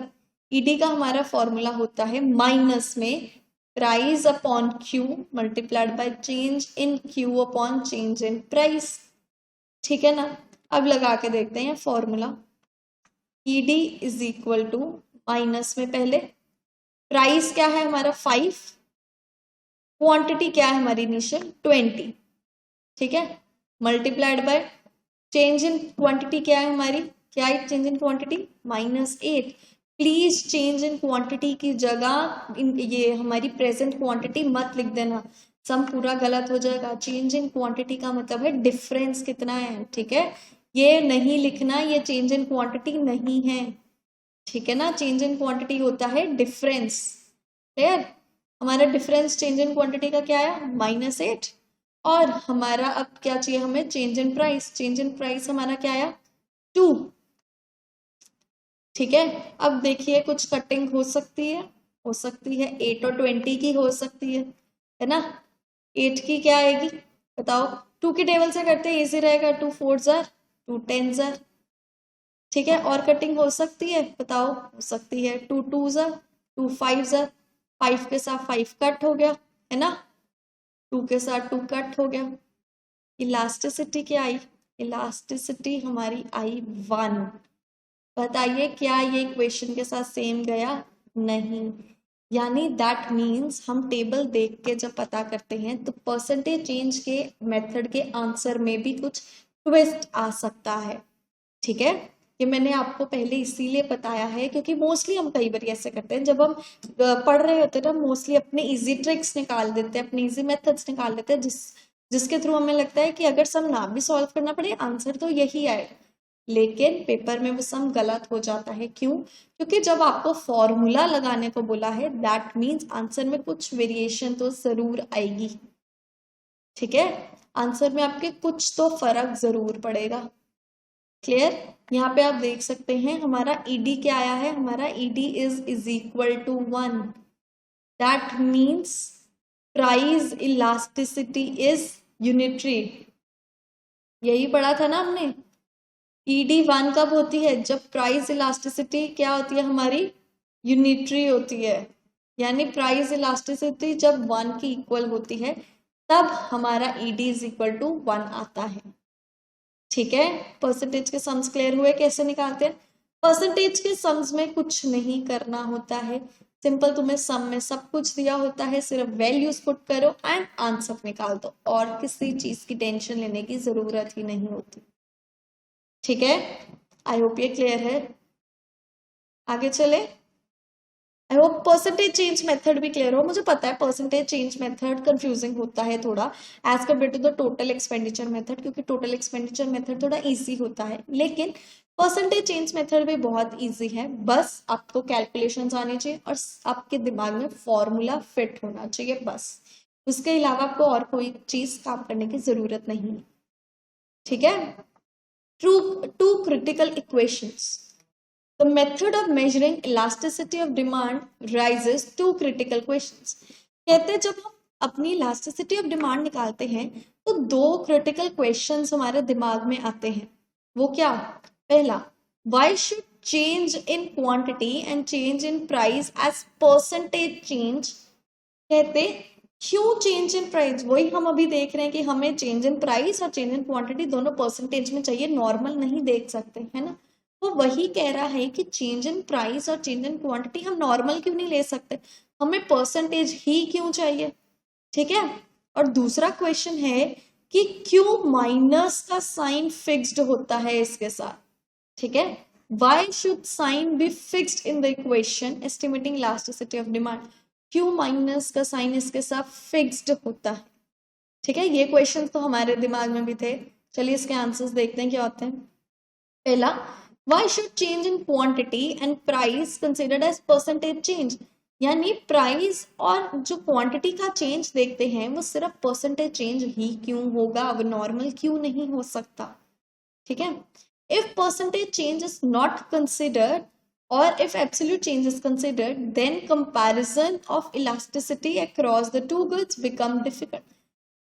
ईडी का हमारा फॉर्मूला होता है माइनस में price upon Q multiplied by change in Q upon change in price, ठीक है ना। अब लगा के देखते हैं formula, ED is equal to minus में पहले प्राइस क्या है हमारा 5, क्वांटिटी क्या है हमारी इनिशियल 20, ठीक है, multiplied by change in quantity क्या है हमारी, क्या है change in quantity, -8। Please change in quantity की जगह ये हमारी प्रेजेंट क्वांटिटी मत लिख देना, सम पूरा गलत हो जाएगा। चेंज इन क्वांटिटी का मतलब है डिफरेंस कितना है, ठीक है, ये नहीं लिखना ये चेंज इन क्वांटिटी नहीं है, ठीक है ना। चेंज इन क्वांटिटी होता है डिफरेंस, क्लियर। हमारा डिफरेंस चेंज इन क्वांटिटी का क्या है, -8, और हमारा अब क्या चाहिए हमें, change in price, change in price हमारा क्या आया 2, ठीक है। अब देखिए कुछ कटिंग हो सकती है, 8 और 20 की हो सकती है ना। 8 की क्या आएगी बताओ, 2 की टेबल से करते हैं इजी रहेगा, 2 4 जार 2 10 जार, ठीक है। और कटिंग हो सकती है बताओ, हो सकती है 2 2 जार 2 5 जार, 5 के साथ 5 कट हो गया है ना, 2 के साथ 2 कट हो गया। इलास्टिसिटी क्या आई, इलास्टिसिटी हमारी आई 1, बताइए क्या ये क्वेश्चन के साथ सेम गया, नहीं, यानी दैट मीन्स हम टेबल देख के जब पता करते हैं तो परसेंटेज चेंज के मेथड के आंसर में भी कुछ ट्विस्ट आ सकता है, ठीक है। ये मैंने आपको पहले इसीलिए बताया है क्योंकि मोस्टली हम कई बार ऐसे करते हैं, जब हम पढ़ रहे होते हैं ना मोस्टली अपने इजी ट्रिक्स निकाल देते हैं, अपने इजी मेथड्स निकाल देते हैं, जिसके थ्रू हमें लगता है कि अगर सम ना भी सॉल्व करना पड़े आंसर तो यही आए, लेकिन पेपर में वो सम गलत हो जाता है, क्यों, क्योंकि जब आपको फॉर्मूला लगाने को बोला है दैट मीन्स आंसर में कुछ वेरिएशन तो जरूर आएगी, ठीक है, आंसर में आपके कुछ तो फर्क जरूर पड़ेगा, क्लियर। यहाँ पे आप देख सकते हैं हमारा ईडी क्या आया है, हमारा ED is equal to 1, that means price elasticity is unitary, यही पढ़ा था ना हमने। ईडी 1 कब होती है, जब प्राइस इलास्टिसिटी क्या होती है हमारी, यूनिटरी होती है, यानी प्राइस इलास्टिसिटी जब 1 की इक्वल होती है तब हमारा ईडी इज इक्वल टू 1 आता है, ठीक है। परसेंटेज के सम्स क्लियर हुए, कैसे निकालते हैं, परसेंटेज के सम्स में कुछ नहीं करना होता है, सिंपल तुम्हें सम में सब कुछ दिया होता है, सिर्फ वैल्यूज पुट करो एंड आंसर निकाल दो, और किसी चीज की टेंशन लेने की जरूरत ही नहीं होती, ठीक है। आई होप ये क्लियर है, आगे चले। I hope percentage change method भी क्लियर हो, मुझे पता है परसेंटेज चेंज मेथड कंफ्यूजिंग होता है थोड़ा as compare to the total expenditure method, क्योंकि टोटल एक्सपेंडिचर मेथड थोड़ा इजी होता है, लेकिन परसेंटेज चेंज मेथड भी बहुत इजी है, बस आपको कैलकुलेशंस आने चाहिए और आपके दिमाग में फॉर्मूला फिट होना चाहिए, बस उसके अलावा आपको और कोई चीज काम करने की जरूरत नहीं, ठीक है। Two critical equations. The method of measuring elasticity of demand raises two critical questions. कहते हैं जब हम अपनी elasticity of demand निकालते हैं तो 2 critical questions हमारे दिमाग में आते हैं, वो क्या, पहला, why should change in quantity and change in price as percentage change, कहते क्यों चेंज इन प्राइस? वही हम अभी देख रहे हैं कि हमें चेंज इन प्राइस और चेंज इन क्वांटिटी दोनों परसेंटेज में चाहिए, नॉर्मल नहीं देख सकते, है ना। वो वही कह रहा है कि चेंज इन प्राइस और चेंज इन क्वांटिटी हम नॉर्मल क्यों नहीं ले सकते, हमें परसेंटेज ही क्यों चाहिए, ठीक है। और दूसरा क्वेश्चन है कि क्यों माइनस का साइन फिक्स्ड होता है इसके साथ, ठीक है। Why should sign be fixed in the equation estimating elasticity of demand? क्यों माइनस का साइन इसके साथ फिक्स्ड होता है, ठीक है। ये क्वेश्चन तो हमारे दिमाग में भी थे। चलिए इसके आंसर्स देखते हैं क्या होते हैं। पहला, why should change in quantity and price considered as percentage change? यानी प्राइस और जो क्वांटिटी का चेंज देखते हैं वो सिर्फ परसेंटेज चेंज ही क्यों होगा, अब नॉर्मल क्यों नहीं हो सकता, ठीक है। If percentage change is not considered or if absolute change is considered, then comparison of elasticity across the two goods become difficult.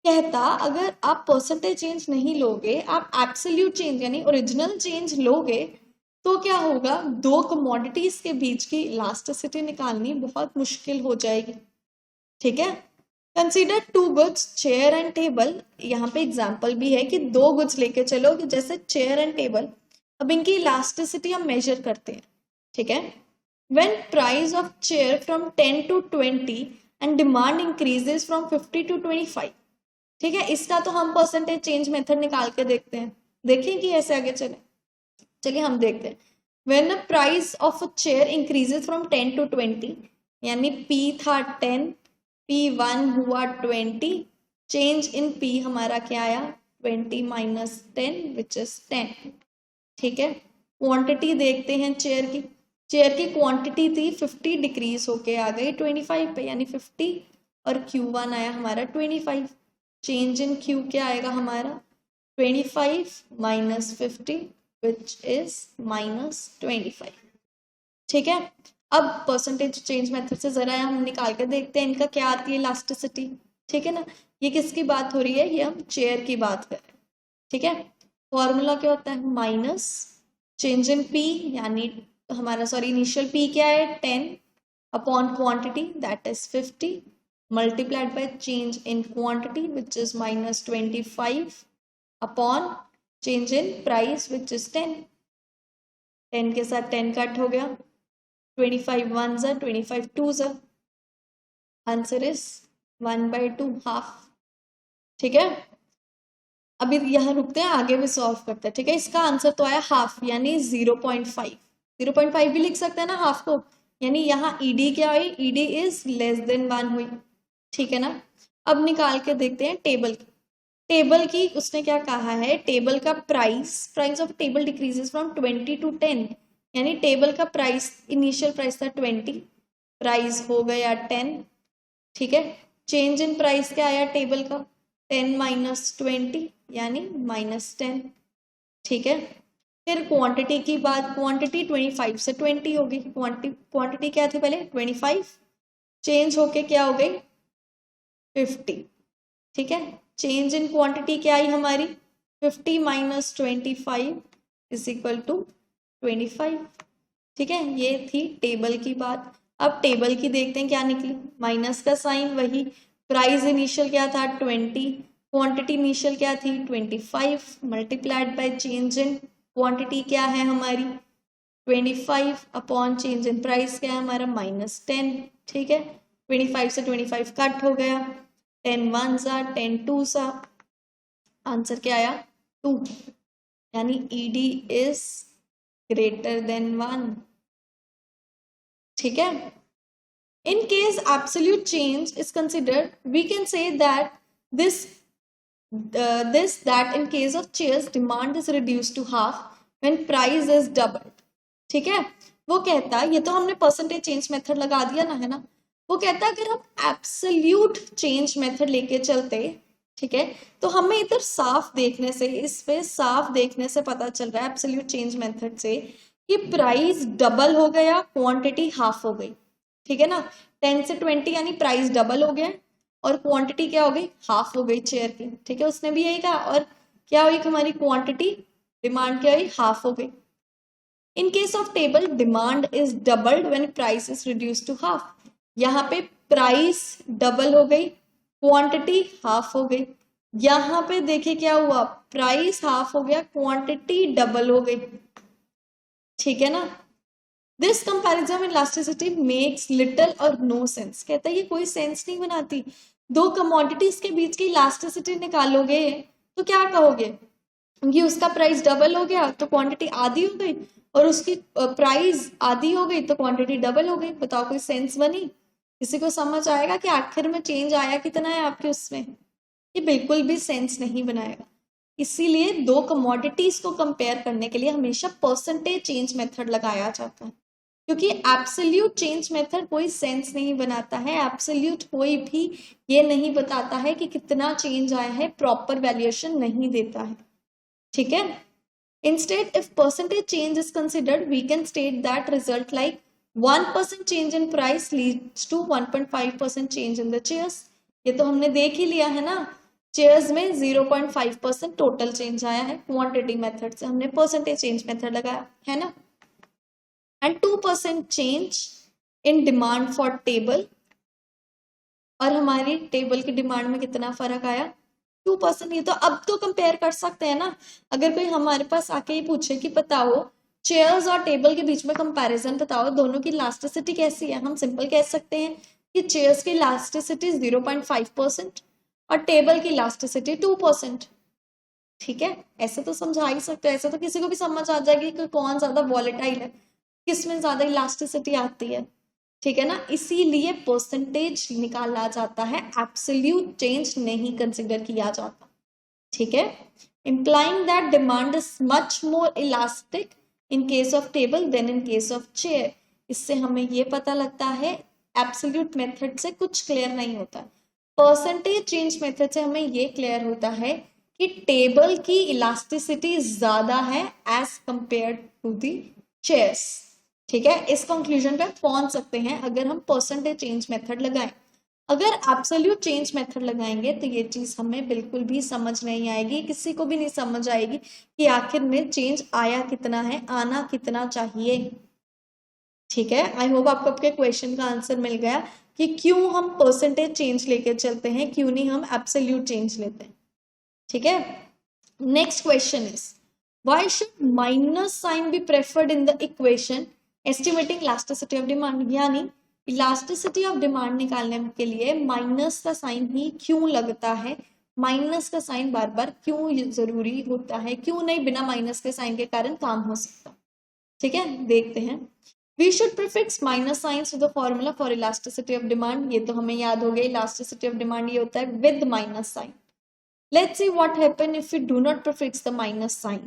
कहता अगर आप परसेंटेज चेंज नहीं लोगे, आप एब्सोल्यूट चेंज यानी ओरिजिनल चेंज लोगे, तो क्या होगा, दो कमोडिटीज के बीच की इलास्टिसिटी निकालनी बहुत मुश्किल हो जाएगी, ठीक है। Consider two goods chair and table, यहाँ पे एग्जाम्पल भी है कि दो गुड्स लेके चलो कि जैसे चेयर एंड टेबल, अब इनकी इलास्टिसिटी हम मेजर करते हैं, ठीक है। When price of chair from 10 to 20 and demand increases from 50 to 25, ठीक है। इसका तो हम परसेंटेज चेंज मेथड निकाल के देखते हैं, देखें कि ऐसे आगे चले। चलिए हम देखते हैं। When the price of a chair increases from 10 to 20, यानी P था 10, P1 हुआ 20, चेंज इन P हमारा क्या आया 20 माइनस 10 विच इज 10, ठीक है। क्वांटिटी देखते हैं चेयर की, चेयर की क्वांटिटी थी 50, डिक्रीज होके आ गई 25 पे यानी 50, और Q1 आया हमारा 25, चेंज इन Q क्या आएगा हमारा 25 माइनस 50 विच इज माइनस 25, ठीक है। अब परसेंटेज चेंज मेथड से जरा हम निकाल कर देखते हैं इनका क्या आती है इलास्टिसिटी, ठीक है ना। ये किसकी बात हो रही है, ये हम चेयर की बात कर रहे हैं, ठीक है। फॉर्मूला क्या होता है, माइनस चेंज इन P यानी हमारा सॉरी इनिशियल P क्या है 10 upon quantity that is 50 multiplied by change in quantity which is minus 25 upon change in price which is 10, 10 के साथ 10 कट हो गया, 25 वन ज़ा 25 टू ज़ा, आंसर इज 1/2 हाफ, ठीक है। अभी यहाँ रुकते हैं, आगे भी सॉल्व करते हैं, ठीक है। इसका आंसर तो आया हाफ यानी 0.5, 0.5 भी लिख सकते हैं ना हाफ को, यानी यहाँ ईडी क्या हुई, ईडी इज लेस देन 1 हुई, ठीक है ना। अब निकाल के देखते हैं टेबल की, टेबल की उसने क्या कहा है, टेबल का price of table decreases from 20 to 10, यानी टेबल का प्राइस इनिशियल प्राइस था 20, प्राइस हो गया 10, ठीक है। चेंज इन प्राइस क्या आया टेबल का 10 माइनस 20 यानी माइनस 10, ठीक है। फिर क्वांटिटी की बात, क्वांटिटी 25 से 20 होगी, क्वांटिटी क्या थी पहले 25, चेंज होके क्या हो गई 50, ठीक है। चेंज इन क्वांटिटी क्या आई हमारी 50 माइनस 25 इज इक्वल टू 25, ठीक है। ये थी टेबल की बात। अब टेबल की देखते हैं क्या निकली, माइनस का साइन वही, प्राइस इनिशियल क्या था 20, क्वांटिटी इनिशियल क्या थी 25 multiplied by change in quantity क्या है हमारी 25 अपॉन चेंज इन प्राइस क्या है हमारा -10, ठीक है। 25 से 25 कट हो गया, 10 वन सा 10 टू सा, आंसर क्या आया 2, यानी ईडी इज ग्रेटर देन 1, ठीक है। In case absolute change is considered, we can say that that in case of chairs demand is reduced to half when price is doubled, ठीक है। वो कहता है, ये तो हमने परसेंटेज चेंज मेथड लगा दिया ना, है ना। वो कहता है अगर हम एब्सोल्यूट चेंज मेथड लेके चलते, ठीक है, तो हमें इधर साफ देखने से, इस पे साफ देखने से पता चल रहा है एब्सोल्यूट चेंज मेथड से कि प्राइस डबल हो गया, क्वांटिटी हाफ हो गई, ठीक है ना। 10 से 20 यानी प्राइस डबल हो गया और क्वांटिटी क्या हो गई हाफ हो गई चेयर की, ठीक है। उसने भी यही कहा, और क्या हुई हमारी क्वांटिटी डिमांड क्या हुई हाफ हो गई। In case of table demand is doubled when price is reduce to half, यहाँ पे प्राइस डबल हो गई क्वांटिटी हाफ हो गई। यहाँ पे देखिए क्या हुआ, प्राइस हाफ हो गया, क्वांटिटी डबल हो गई। ठीक है ना। This comparison elasticity makes little और नो सेंस। कहता है ये कोई सेंस नहीं बनाती। दो कमोडिटीज के बीच की इलास्टिसिटी निकालोगे तो क्या कहोगे कि उसका प्राइस डबल हो गया तो क्वांटिटी आधी हो गई, और उसकी प्राइस आधी हो गई तो क्वांटिटी डबल हो गई। बताओ कोई सेंस बनी? किसी को समझ आएगा कि आखिर में चेंज आया कितना है आपके उसमें? ये बिल्कुल भी सेंस नहीं बनाएगा। इसीलिए दो कमोडिटीज को कंपेयर करने के लिए हमेशा परसेंटेज चेंज मेथड लगाया जाता है, क्योंकि एब्सोल्यूट चेंज मेथड कोई सेंस नहीं बनाता है। एब्सोल्यूट कोई भी ये नहीं बताता है कि कितना चेंज आया है, प्रॉपर वैल्यूएशन नहीं देता है। ठीक है। Instead, if percentage change is considered, we can state that result like 1% change in price leads to 1.5% change in the chairs. ये तो हमने देख ही लिया है ना, चेयर्स में 0.5% टोटल चेंज आया है। क्वांटिटी मेथड से हमने परसेंटेज चेंज मेथड लगाया है ना। And 2% change in demand for table, और हमारी टेबल की डिमांड में कितना फर्क आया, 2%। ये तो अब तो कंपेयर कर सकते हैं ना। अगर कोई हमारे पास आके ही पूछे कि बताओ चेयर्स और टेबल के बीच में कंपैरिजन बताओ, दोनों की इलास्टिसिटी कैसी है, हम सिंपल कह सकते हैं कि चेयर्स की इलास्टिसिटी 0.5% और टेबल की इलास्टिसिटी 2%। ठीक है, ऐसे तो समझा ही सकते हैं। ऐसे तो किसी को भी समझ आ जाएगी कि कौन ज्यादा वॉलेटाइल है, किसमें ज्यादा इलास्टिसिटी आती है। ठीक है ना, इसीलिए परसेंटेज निकाला जाता है, एब्सोल्यूट चेंज नहीं कंसिडर किया जाता। ठीक है, implying that demand is much more elastic in case of table than in case of chair। इससे हमें ये पता लगता है एब्सोल्यूट मेथड से कुछ क्लियर नहीं होता, परसेंटेज चेंज मेथड से हमें ये क्लियर होता है कि टेबल की इलास्टिसिटी ज्यादा है as compare to the chairs. ठीक है, इस कंक्लूजन पे पहुंच सकते हैं अगर हम परसेंटेज चेंज मेथड लगाएं। अगर एब्सोल्यूट चेंज मेथड लगाएंगे तो ये चीज हमें बिल्कुल भी समझ नहीं आएगी, किसी को भी नहीं समझ आएगी कि आखिर में चेंज आया कितना है, आना कितना चाहिए। ठीक है, आई होप आपको आपके क्वेश्चन का आंसर मिल गया कि क्यों हम परसेंटेज चेंज लेके चलते हैं, क्यों नहीं हम एब्सोल्यूट चेंज लेते हैं। ठीक है, next question is why should minus sign be preferred in the equation estimating elasticity of demand. यानी इलास्टिसिटी ऑफ डिमांड निकालने के लिए माइनस का साइन ही क्यों लगता है, माइनस का साइन बार बार क्यों जरूरी होता है, क्यों नहीं बिना माइनस के साइन के कारण काम हो सकता। ठीक है, देखते हैं। वी शुड प्रीफिक्स माइनस साइंस to the formula for elasticity of demand. ये तो हमें याद हो गया, इलास्टिसिटी ऑफ डिमांड ये होता है with minus sign. Let's see what happen if we do not prefix the minus sign.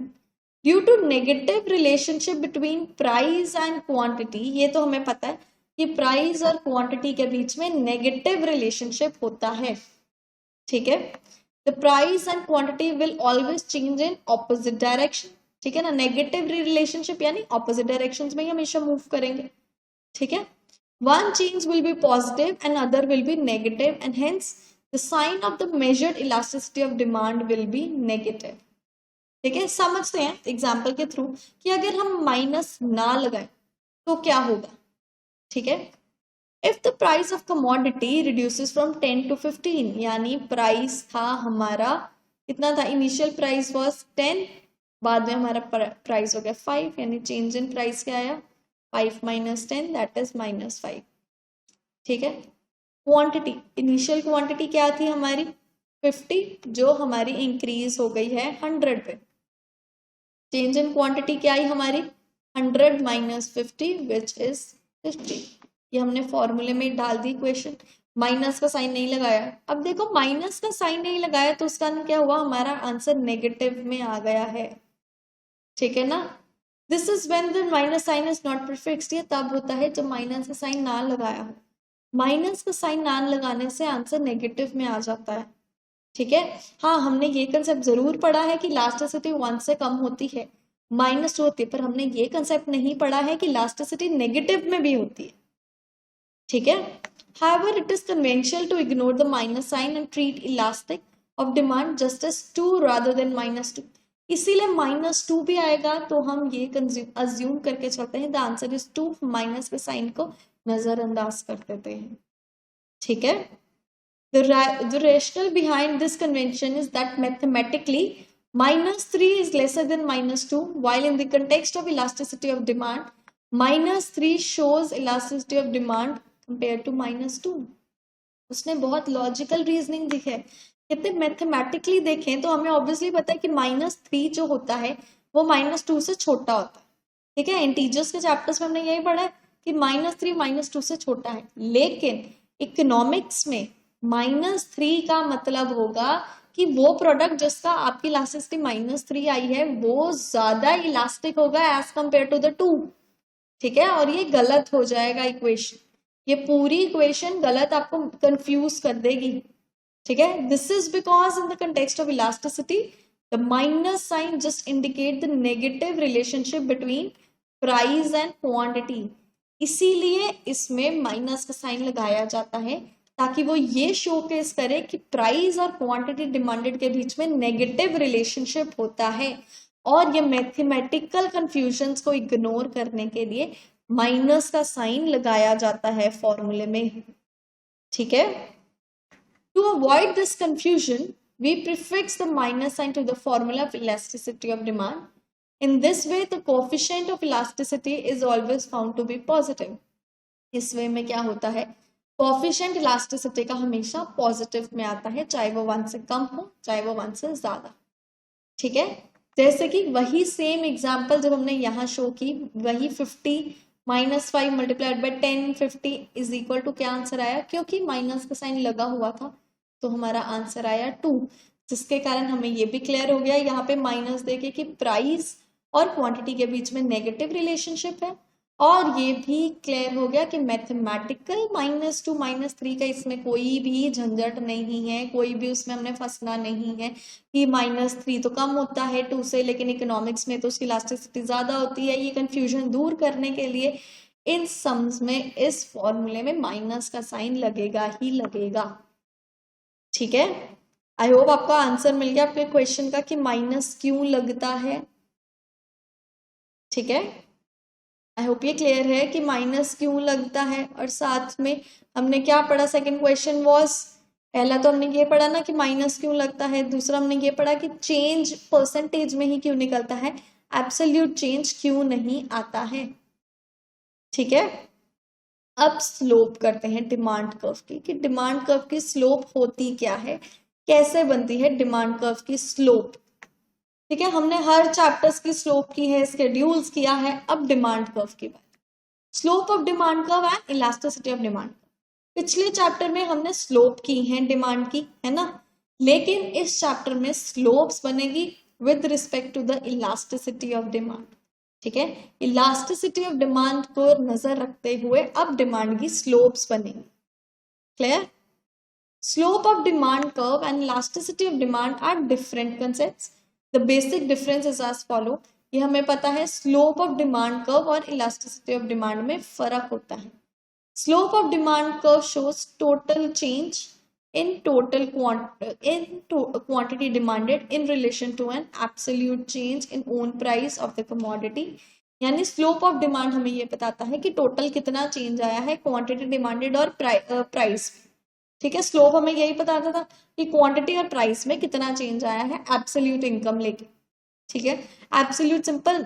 Due to negative relationship between price and quantity, ये तो हमें पता है कि प्राइस और क्वांटिटी के बीच में नेगेटिव रिलेशनशिप होता है। ठीक है, the price and quantity will always change in opposite direction. ठीक है ना, नेगेटिव रिलेशनशिप यानी ऑपोजिट डायरेक्शंस में ही हमेशा मूव करेंगे। ठीक है, one change will be positive and other will be negative and hence the sign of the measured elasticity of demand will be negative। ठीक है, समझते हैं एग्जाम्पल के थ्रू कि अगर हम माइनस ना लगाएं तो क्या होगा। ठीक है, if the price of commodity reduces from 10 to 15, यानी प्राइस था हमारा कितना था, इनिशियल प्राइस वाज 10, बाद में हमारा प्राइस हो गया 5, यानी चेंज इन प्राइस क्या आया, 5 minus 10 दैट इज -5। ठीक है, क्वांटिटी, इनिशियल क्वांटिटी क्या थी हमारी 50, जो हमारी इंक्रीज हो गई है 100 पे। चेंज इन क्वांटिटी क्या आई हमारी 100 minus 50 विच इज 50। ये हमने फॉर्मूले में डाल दी इक्वेशन, माइनस का साइन नहीं लगाया। अब देखो माइनस का साइन नहीं लगाया तो उसका क्या हुआ, हमारा आंसर नेगेटिव में आ गया है। ठीक है ना, this is when the minus sign is not prefixed. ये तब होता है जब माइनस का साइन ना लगाया हो। माइनस का साइन ना लगाने से आंसर नेगेटिव में आ जाता है। ठीक है, हाँ हमने ये कंसेप्ट जरूर पढ़ा है कि इलास्टिसिटी 1 से कम होती है, -2 होती है, पर हमने ये कंसेप्ट नहीं पढ़ा है कि इलास्टिसिटी नेगेटिव में भी होती है। ठीक है, however it is conventional to ignore the minus sign and treat elastic of demand just as 2 rather than -2। इसीलिए -2 भी आएगा तो हम ये अज्यूम करके चलते हैं द आंसर इज 2, माइनस के साइन को नजरअंदाज कर देते हैं। ठीक है, The rationale behind this convention is that mathematically -3 is lesser than -2, while in the context of elasticity of demand, -3 shows elasticity of demand compared to -2. उसने बहुत लॉजिकल रीजनिंग दी है। कितने मैथमेटिकली देखें तो हमें ऑब्वियसली पता है कि -3 जो होता है वो -2 से छोटा होता है। ठीक है, इंटीजर्स के चैप्टर्स में हमने यही पढ़ा है कि -3 -2 से छोटा है, लेकिन इकोनॉमिक्स में -3 का मतलब होगा कि वो प्रोडक्ट जिसका आपकी इलास्टिसिटी -3 आई है वो ज्यादा इलास्टिक होगा एज कंपेयर टू द 2। ठीक है, और ये गलत हो जाएगा इक्वेशन, ये पूरी इक्वेशन गलत आपको कंफ्यूज कर देगी। ठीक है, this is because in the context of elasticity the minus sign just indicate the negative relationship between price and quantity, इसीलिए इसमें माइनस का साइन लगाया जाता है ताकि वो ये शोकेस करे कि प्राइस और क्वांटिटी डिमांडेड के बीच में नेगेटिव रिलेशनशिप होता है, और ये मैथमेटिकल कंफ्यूजन्स को इग्नोर करने के लिए माइनस का साइन लगाया जाता है फॉर्मूले में। ठीक है, to avoid this confusion we prefix the minus sign to the formula of elasticity of demand. In this way, the coefficient of elasticity is always found to be positive. इस वे में क्या होता है, कोफिशिएंट इलास्टिसिटी का हमेशा positive में आता है, चाहे वो 1 से कम हो चाहे वो 1 से ज्यादा। ठीक है, जैसे कि वही सेम एग्जांपल जब हमने यहाँ शो की, वही 50 -5 multiplied by 10 50 is equal to क्या आंसर आया, क्योंकि माइनस का साइन लगा हुआ था तो हमारा आंसर आया 2, जिसके कारण हमें ये भी क्लियर हो गया यहाँ पे माइनस देके कि प्राइस और क्वांटिटी के बीच में नेगेटिव रिलेशनशिप है, और ये भी क्लियर हो गया कि मैथमेटिकल -2 -3 का इसमें कोई भी झंझट नहीं है, कोई भी उसमें हमने फंसना नहीं है कि -3 तो कम होता है 2 से, लेकिन इकोनॉमिक्स में तो उसकी इलास्टिसिटी ज्यादा होती है। ये कंफ्यूजन दूर करने के लिए इन सम्स में इस फॉर्मूले में माइनस का साइन लगेगा ही लगेगा। ठीक है, आई होप आपका आंसर मिल गया आपके क्वेश्चन का कि माइनस क्यों लगता है। ठीक है, आई होप ये क्लियर है कि माइनस क्यों लगता है। और साथ में हमने क्या पढ़ा, सेकंड क्वेश्चन वाज, पहला तो हमने ये पढ़ा ना कि माइनस क्यों लगता है, दूसरा हमने ये पढ़ा कि चेंज परसेंटेज में ही क्यों निकलता है, एब्सोल्यूट चेंज क्यों नहीं आता है। ठीक है, अब स्लोप करते हैं डिमांड कर्व की, कि डिमांड कर्व की स्लोप होती क्या है, कैसे बनती है डिमांड कर्व की स्लोप। ठीक है, हमने हर चैप्टर्स की स्लोप की है, स्केड्यूल्स किया है, अब डिमांड कर्व की बात। Slope of demand curve and elasticity of demand. पिछले चैप्टर में हमने स्लोप की है डिमांड की, है ना, लेकिन इस चैप्टर में स्लोप्स बनेगी with respect to the elasticity of demand. ठीक है, इलास्टिसिटी ऑफ डिमांड को नजर रखते हुए अब डिमांड की स्लोप्स बनेंगी। Clear, slope of demand curve and elasticity of demand are different concepts. The basic difference is as follow, ये हमें पता है स्लोप ऑफ डिमांड कर्व और इलास्टिसिटी ऑफ डिमांड में फर्क होता है। Slope of demand curve shows total change in total quantity demanded in relation to an absolute change in own price of the commodity। यानी स्लोप ऑफ डिमांड हमें ये बताता है कि टोटल कितना चेंज आया है क्वांटिटी डिमांडेड और प्राइस। ठीक है, स्लोप हमें यही बताता था कि क्वांटिटी और प्राइस में कितना चेंज आया है एब्सोल्यूट इनकम लेके। ठीक है, absolute simple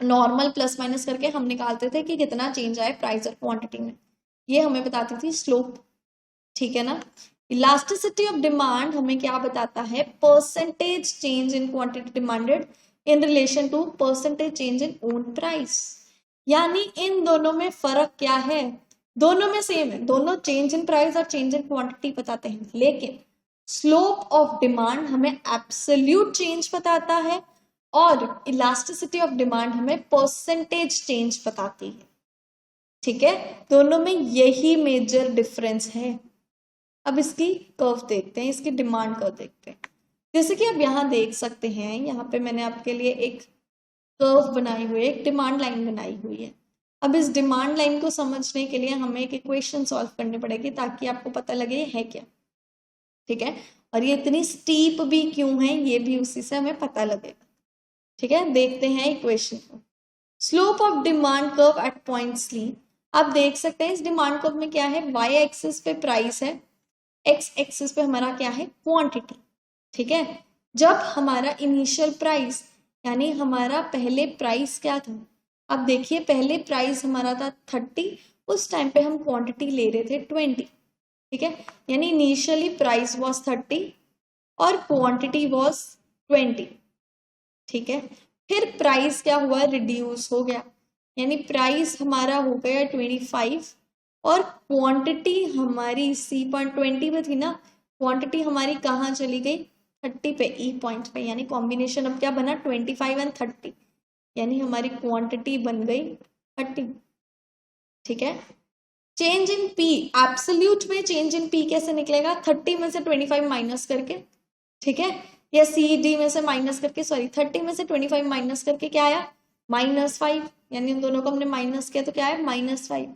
normal plus minus करके हम निकालते थे कि कितना चेंज आया प्राइस और क्वांटिटी में, ये हमें बताती थी स्लोप। ठीक है ना, इलास्टिसिटी ऑफ डिमांड हमें क्या बताता है, percentage change in quantity demanded in relation to percentage change in own price. यानी इन दोनों में फर्क क्या है, दोनों में सेम है, दोनों चेंज इन प्राइस और चेंज इन क्वांटिटी बताते हैं, लेकिन स्लोप ऑफ डिमांड हमें एब्सोल्यूट चेंज बताता है और इलास्टिसिटी ऑफ डिमांड हमें परसेंटेज चेंज बताती है। ठीक है, दोनों में यही मेजर डिफरेंस है। अब इसकी कर्व देखते हैं, इसकी डिमांड कर्व देखते हैं। जैसे कि आप यहाँ देख सकते हैं, यहाँ पे मैंने आपके लिए एक कर्व बनाई हुई है, एक डिमांड लाइन बनाई हुई है। अब इस डिमांड लाइन को समझने के लिए हमें एक इक्वेशन सॉल्व करनी पड़ेगी ताकि आपको पता लगे ये है क्या। ठीक है, और ये इतनी स्टीप भी क्यों है ये भी उसी से हमें पता लगेगा। ठीक है, देखते हैं इक्वेशन को। Slope of demand curve at point C, आप देख सकते हैं इस डिमांड कर्व में क्या है, वाई एक्सिस पे प्राइस है, एक्स एक्सिस पे हमारा क्या है, क्वांटिटी। ठीक है, जब हमारा इनिशियल प्राइस यानी हमारा पहले प्राइस क्या था, अब देखिए पहले प्राइस हमारा था 30, उस टाइम पे हम क्वांटिटी ले रहे थे 20। ठीक है, यानी इनिशियली प्राइस वॉज 30 और क्वांटिटी वॉज 20। ठीक है, फिर प्राइस क्या हुआ, रिड्यूस हो गया, यानी प्राइस हमारा हो गया 25 और क्वांटिटी हमारी सी पॉइंट 20 पे थी ना, क्वांटिटी हमारी कहाँ चली गई, 30 पे, ई पॉइंट पे, यानी कॉम्बिनेशन अब क्या बना, 25 एंड 30, यानी हमारी क्वांटिटी बन गई 30। ठीक है, चेंज इन पी, एब्सोल्यूट में चेंज इन पी कैसे निकलेगा, 30 में से 25 माइनस करके। ठीक है, या सी डी में से माइनस करके, सॉरी 30 में से 25 माइनस करके क्या आया, -5, यानी इन दोनों को हमने माइनस किया तो क्या है, -5।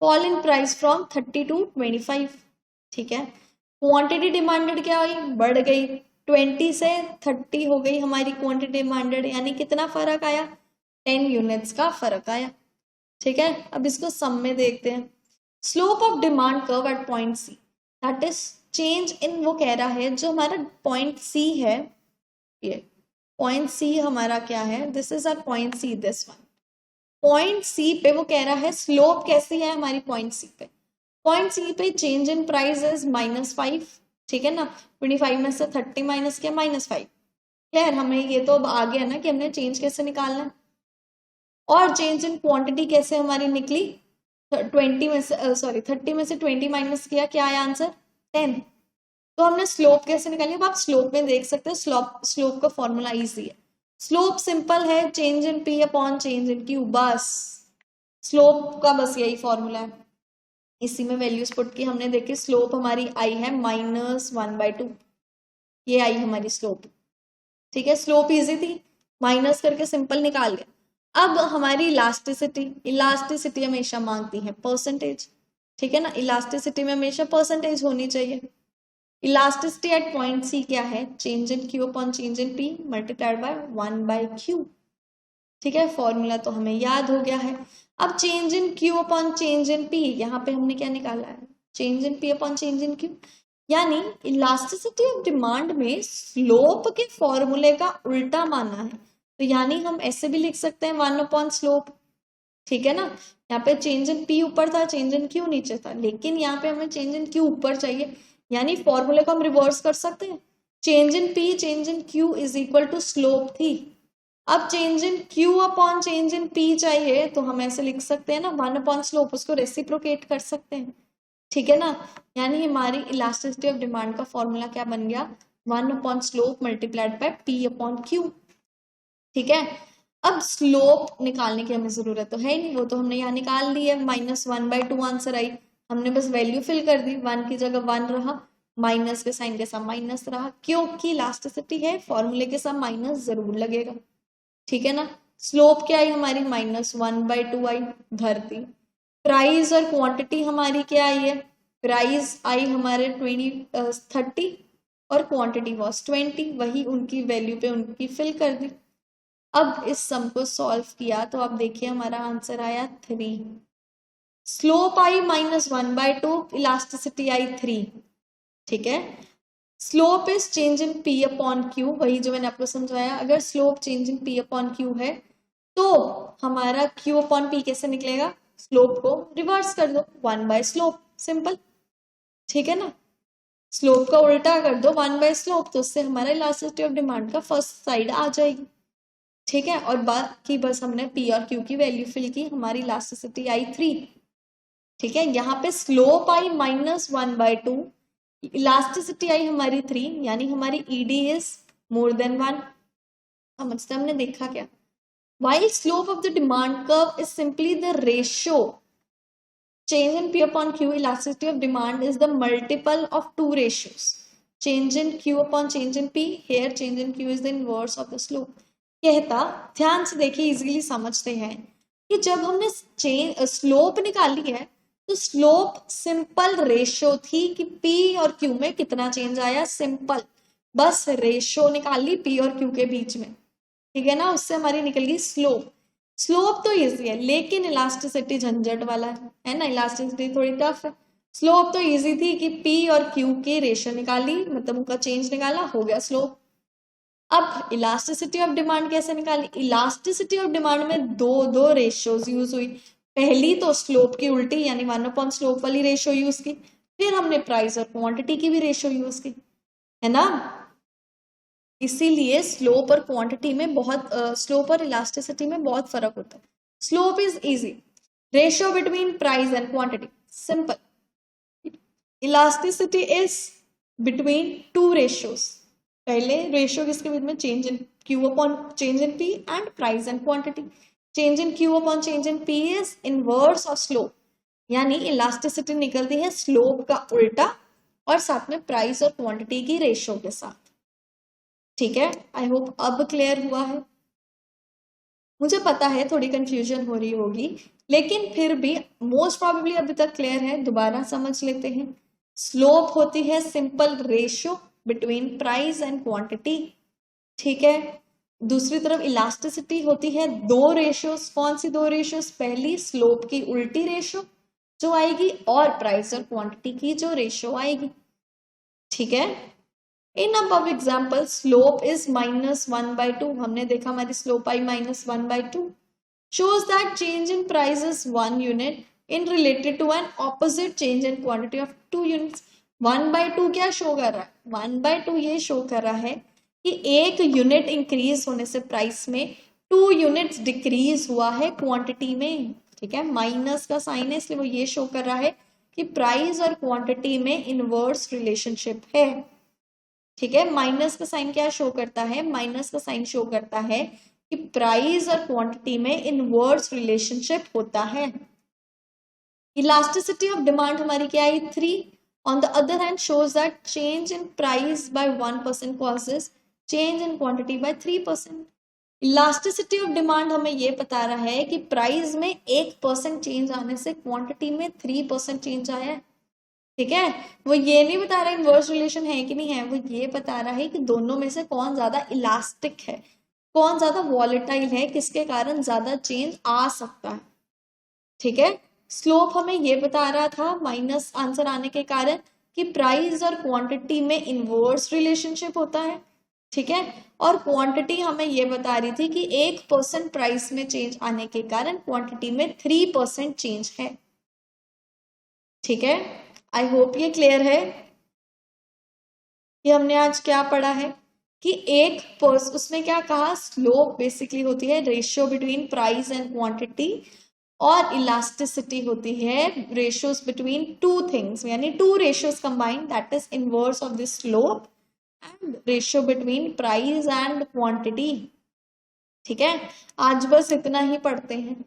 Fall in price from 30 to 25। ठीक है, क्वांटिटी डिमांडेड क्या हुई, बढ़ गई, 20 से 30 हो गई हमारी क्वांटिटी डिमांडेड, यानी कितना फर्क आया, 10 यूनिट्स का फर्क आया। ठीक है, अब इसको सम में देखते हैं। Slope of demand curve at point C, that is change in, वो कह रहा है जो हमारा पॉइंट सी है, ये पॉइंट सी हमारा क्या है, this is our point C, this one point C पे वो कह रहा है स्लोप कैसी है हमारी पॉइंट सी पे, पॉइंट सी पे चेंज इन प्राइस इज -5। ठीक है ना, 25 में से 30 माइनस किया, -5। क्लियर, हमें ये तो अब आ गया ना कि हमने चेंज कैसे निकालना है। और चेंज इन क्वांटिटी कैसे हमारी निकली, 20 में से सॉरी 30 में से 20 माइनस किया, क्या आया आंसर, 10। तो हमने स्लोप कैसे निकाली, अब आप स्लोप में देख सकते हो, स्लोप का फॉर्मूला इजी है, स्लोप सिंपल है, change in P upon change in Q, बस स्लोप का बस यही फॉर्मूला है। इसी में वैल्यूज पुट की हमने, देखी स्लोप हमारी आई है -1/2, ये आई हमारी स्लोप। ठीक है, स्लोप इजी थी, माइनस करके सिंपल निकाल गया। अब हमारी इलास्टिसिटी, इलास्टिसिटी हमेशा मांगती है परसेंटेज। ठीक है ना, इलास्टिसिटी में हमेशा परसेंटेज होनी चाहिए। इलास्टिसिटी एट पॉइंट सी क्या है, change in Q upon change in P multiplied by 1/q। ठीक है, फॉर्मूला तो हमें याद हो गया है। अब change in Q upon change in P, यहाँ पे हमने क्या निकाला है, change in P upon change in Q, यानी इलास्टिसिटी ऑफ डिमांड में स्लोप के फॉर्मूले का उल्टा माना है, तो यानी हम ऐसे भी लिख सकते हैं 1/स्लोप। ठीक है ना, यहाँ पे चेंज इन पी ऊपर था, चेंज इन क्यू नीचे था, लेकिन यहाँ पे हमें चेंज इन क्यू ऊपर चाहिए, यानी फॉर्मूले को हम रिवर्स कर सकते हैं, change in P change in Q is equal to slope थी, अब change in Q upon change in P चाहिए, तो हम ऐसे लिख सकते हैं ना 1/स्लोप, उसको रेसिप्रोकेट कर सकते हैं। ठीक है ना, यानी हमारी इलास्टिसिटी ऑफ डिमांड का फॉर्मूला क्या बन गया, one upon slope multiplied by P upon Q. ठीक है, अब स्लोप निकालने की हमें जरूरत तो है ही नहीं, वो तो हमने यहाँ निकाल ली है, -1/2 आंसर आई, हमने बस वैल्यू फिल कर दी, 1 की जगह 1 रहा, माइनस के साइन के साथ माइनस रहा, क्योंकि इलास्टिसिटी है, फॉर्मूले के साथ माइनस जरूर लगेगा। ठीक है ना, स्लोप क्या आई हमारी, -1/2 आई, धरती। प्राइस और क्वांटिटी हमारी क्या आई है, प्राइस आई हमारे 30 और क्वांटिटी वॉज 20, वही उनकी वैल्यू पे उनकी फिल कर दी। अब इस सम को सॉल्व किया तो अब देखिए हमारा आंसर आया 3। स्लोप आई -1/2, इलास्टिसिटी आई 3। ठीक है, slope is change in P upon Q, वही जो मैंने आपको समझाया, अगर slope change in P upon Q है तो हमारा क्यू अपॉन पी कैसे निकलेगा, स्लोप को रिवर्स कर दो, 1/स्लोप, सिंपल। ठीक है ना, स्लोप का उल्टा कर दो 1/स्लोप, तो उससे हमारा इलास्टिसिटी ऑफ डिमांड का फर्स्ट साइड आ जाएगी। ठीक है, और बाकी बस हमने पी और क्यू की वैल्यू फिल की, हमारी इलास्टिसिटी आई 3। ठीक है, यहाँ पे स्लोप आई -1/2, इलास्टिसिटी आई हमारी 3, यानी हमारी ईडी इज मोर देन 1। समझते हमने देखा क्या, while slope of the demand curve is simply the ratio change in P upon Q, elasticity of demand is the multiple of two ratios, change in Q upon change in P, here change in Q is the inverse of the slope। कहता, ध्यान से देखिए, easily समझते हैं कि जब हमने slope निकाली है तो स्लोप सिंपल रेशियो थी कि P और Q में कितना चेंज आया, सिंपल बस रेशियो निकाली P और Q के बीच में। ठीक है ना, उससे हमारी निकल गई स्लोप। स्लोप तो इजी है, लेकिन इलास्टिसिटी झंझट वाला है ना, इलास्टिसिटी थोड़ी टफ है। स्लोप तो इजी थी कि P और Q की रेशियो निकाली, मतलब उनका चेंज निकाला, हो गया स्लोप। अब इलास्टिसिटी ऑफ डिमांड कैसे निकाली? इलास्टिसिटी ऑफ डिमांड में दो रेशियोज यूज हुई। पहली तो स्लोप की उल्टी यानी 1 स्लोप वाली रेशियो यूज की, फिर हमने प्राइस और क्वांटिटी की भी रेशियो यूज की, है ना। इसीलिए स्लोप और क्वांटिटी में बहुत स्लोप और इलास्टिसिटी में बहुत फर्क होता है। Slope is easy, ratio between price and quantity, simple. Elasticity is between two ratios. पहले रेशियो किसके बीच में? Change in Q upon change in P and price and quantity. Change in Q upon change in P is inverse of slope, यानी elasticity निकलती है slope का उल्टा और साथ में प्राइस और क्वांटिटी की रेशियो के साथ। ठीक है, आई होप अब क्लियर हुआ है। मुझे पता है थोड़ी कंफ्यूजन हो रही होगी, लेकिन फिर भी मोस्ट प्रोबेबली अभी तक क्लियर है। दोबारा समझ लेते हैं। स्लोप होती है simple ratio between price and quantity, ठीक है। दूसरी तरफ इलास्टिसिटी होती है दो रेशियोज। कौन सी दो रेशियोज? पहली स्लोप की उल्टी रेशियो जो आएगी और प्राइस और क्वांटिटी की जो रेशियो आएगी, ठीक है। इन अब एग्जाम्पल स्लोप इज -1/2, हमने देखा हमारी slope I -1/2, shows that change in price is 1 unit in related to an opposite change in quantity of 2 units। 1/2 क्या शो कर रहा है? 1/2 ये शो कर रहा है कि 1 यूनिट इंक्रीज होने से प्राइस में 2 यूनिट्स डिक्रीज हुआ है क्वांटिटी में, ठीक है। माइनस का साइन है इसलिए वो ये शो कर रहा है कि प्राइस और क्वांटिटी में इनवर्स रिलेशनशिप है, ठीक है। माइनस का साइन क्या शो करता है? माइनस का साइन शो करता है कि प्राइस और क्वांटिटी में इनवर्स रिलेशनशिप होता है। इलास्टिसिटी ऑफ डिमांड हमारी क्या है? 3। On the other hand shows that change in price by 1% causes change in quantity by 3%। Elasticity of demand हमें ये बता रहा है कि प्राइस में 1% चेंज आने से क्वांटिटी में 3% चेंज आया है, ठीक है। वो ये नहीं बता रहा इनवर्स रिलेशन है कि नहीं है, वो ये बता रहा है कि दोनों में से कौन ज्यादा इलास्टिक है, कौन ज्यादा वॉलेटाइल है, किसके कारण ज्यादा चेंज आ सकता है, ठीक है। स्लोप हमें ये बता रहा था माइनस आंसर आने के कारण कि प्राइस और क्वांटिटी में इनवर्स रिलेशनशिप होता है, ठीक है। और क्वांटिटी हमें ये बता रही थी कि 1% प्राइस में चेंज आने के कारण क्वांटिटी में 3% चेंज है, ठीक है। आई होप ये क्लियर है कि हमने आज क्या पढ़ा है कि उसमें क्या कहा? स्लोप बेसिकली होती है ratio between price and quantity और इलास्टिसिटी होती है रेशियोज बिटवीन टू थिंग्स, यानी two ratios combined, that is inverse of this slope and ratio between price and quantity, ठीक है। आज बस इतना ही पढ़ते हैं,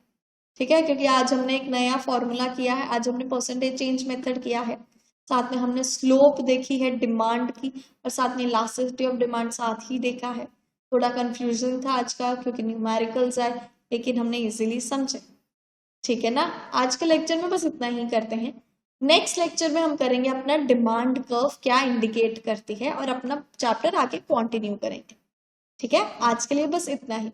ठीक है, क्योंकि आज हमने एक नया फॉर्मूला किया है, आज हमने परसेंटेज चेंज मेथड किया है, साथ में हमने स्लोप देखी है डिमांड की और साथ में इलास्टिसिटी ऑफ डिमांड साथ ही देखा है। थोड़ा कंफ्यूजन था आज का क्योंकि न्यूमेरिकल्स आए, लेकिन हमने इजीली समझे, ठीक है ना। आज के लेक्चर में बस इतना ही करते हैं। नेक्स्ट लेक्चर में हम करेंगे अपना डिमांड कर्व क्या इंडिकेट करती है और अपना चैप्टर आगे कंटिन्यू करेंगे, ठीक है। आज के लिए बस इतना ही।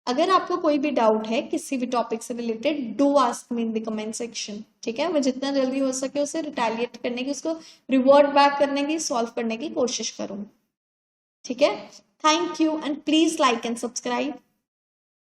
अगर आपको कोई भी डाउट है किसी भी टॉपिक से related, do ask me in the comment section, ठीक है। मैं जितना जल्दी हो सके उसे रिटेलिएट करने की, उसको रिवर्ट बैक करने की, सॉल्व करने की कोशिश करूंगी, ठीक है। Thank you and please like and subscribe.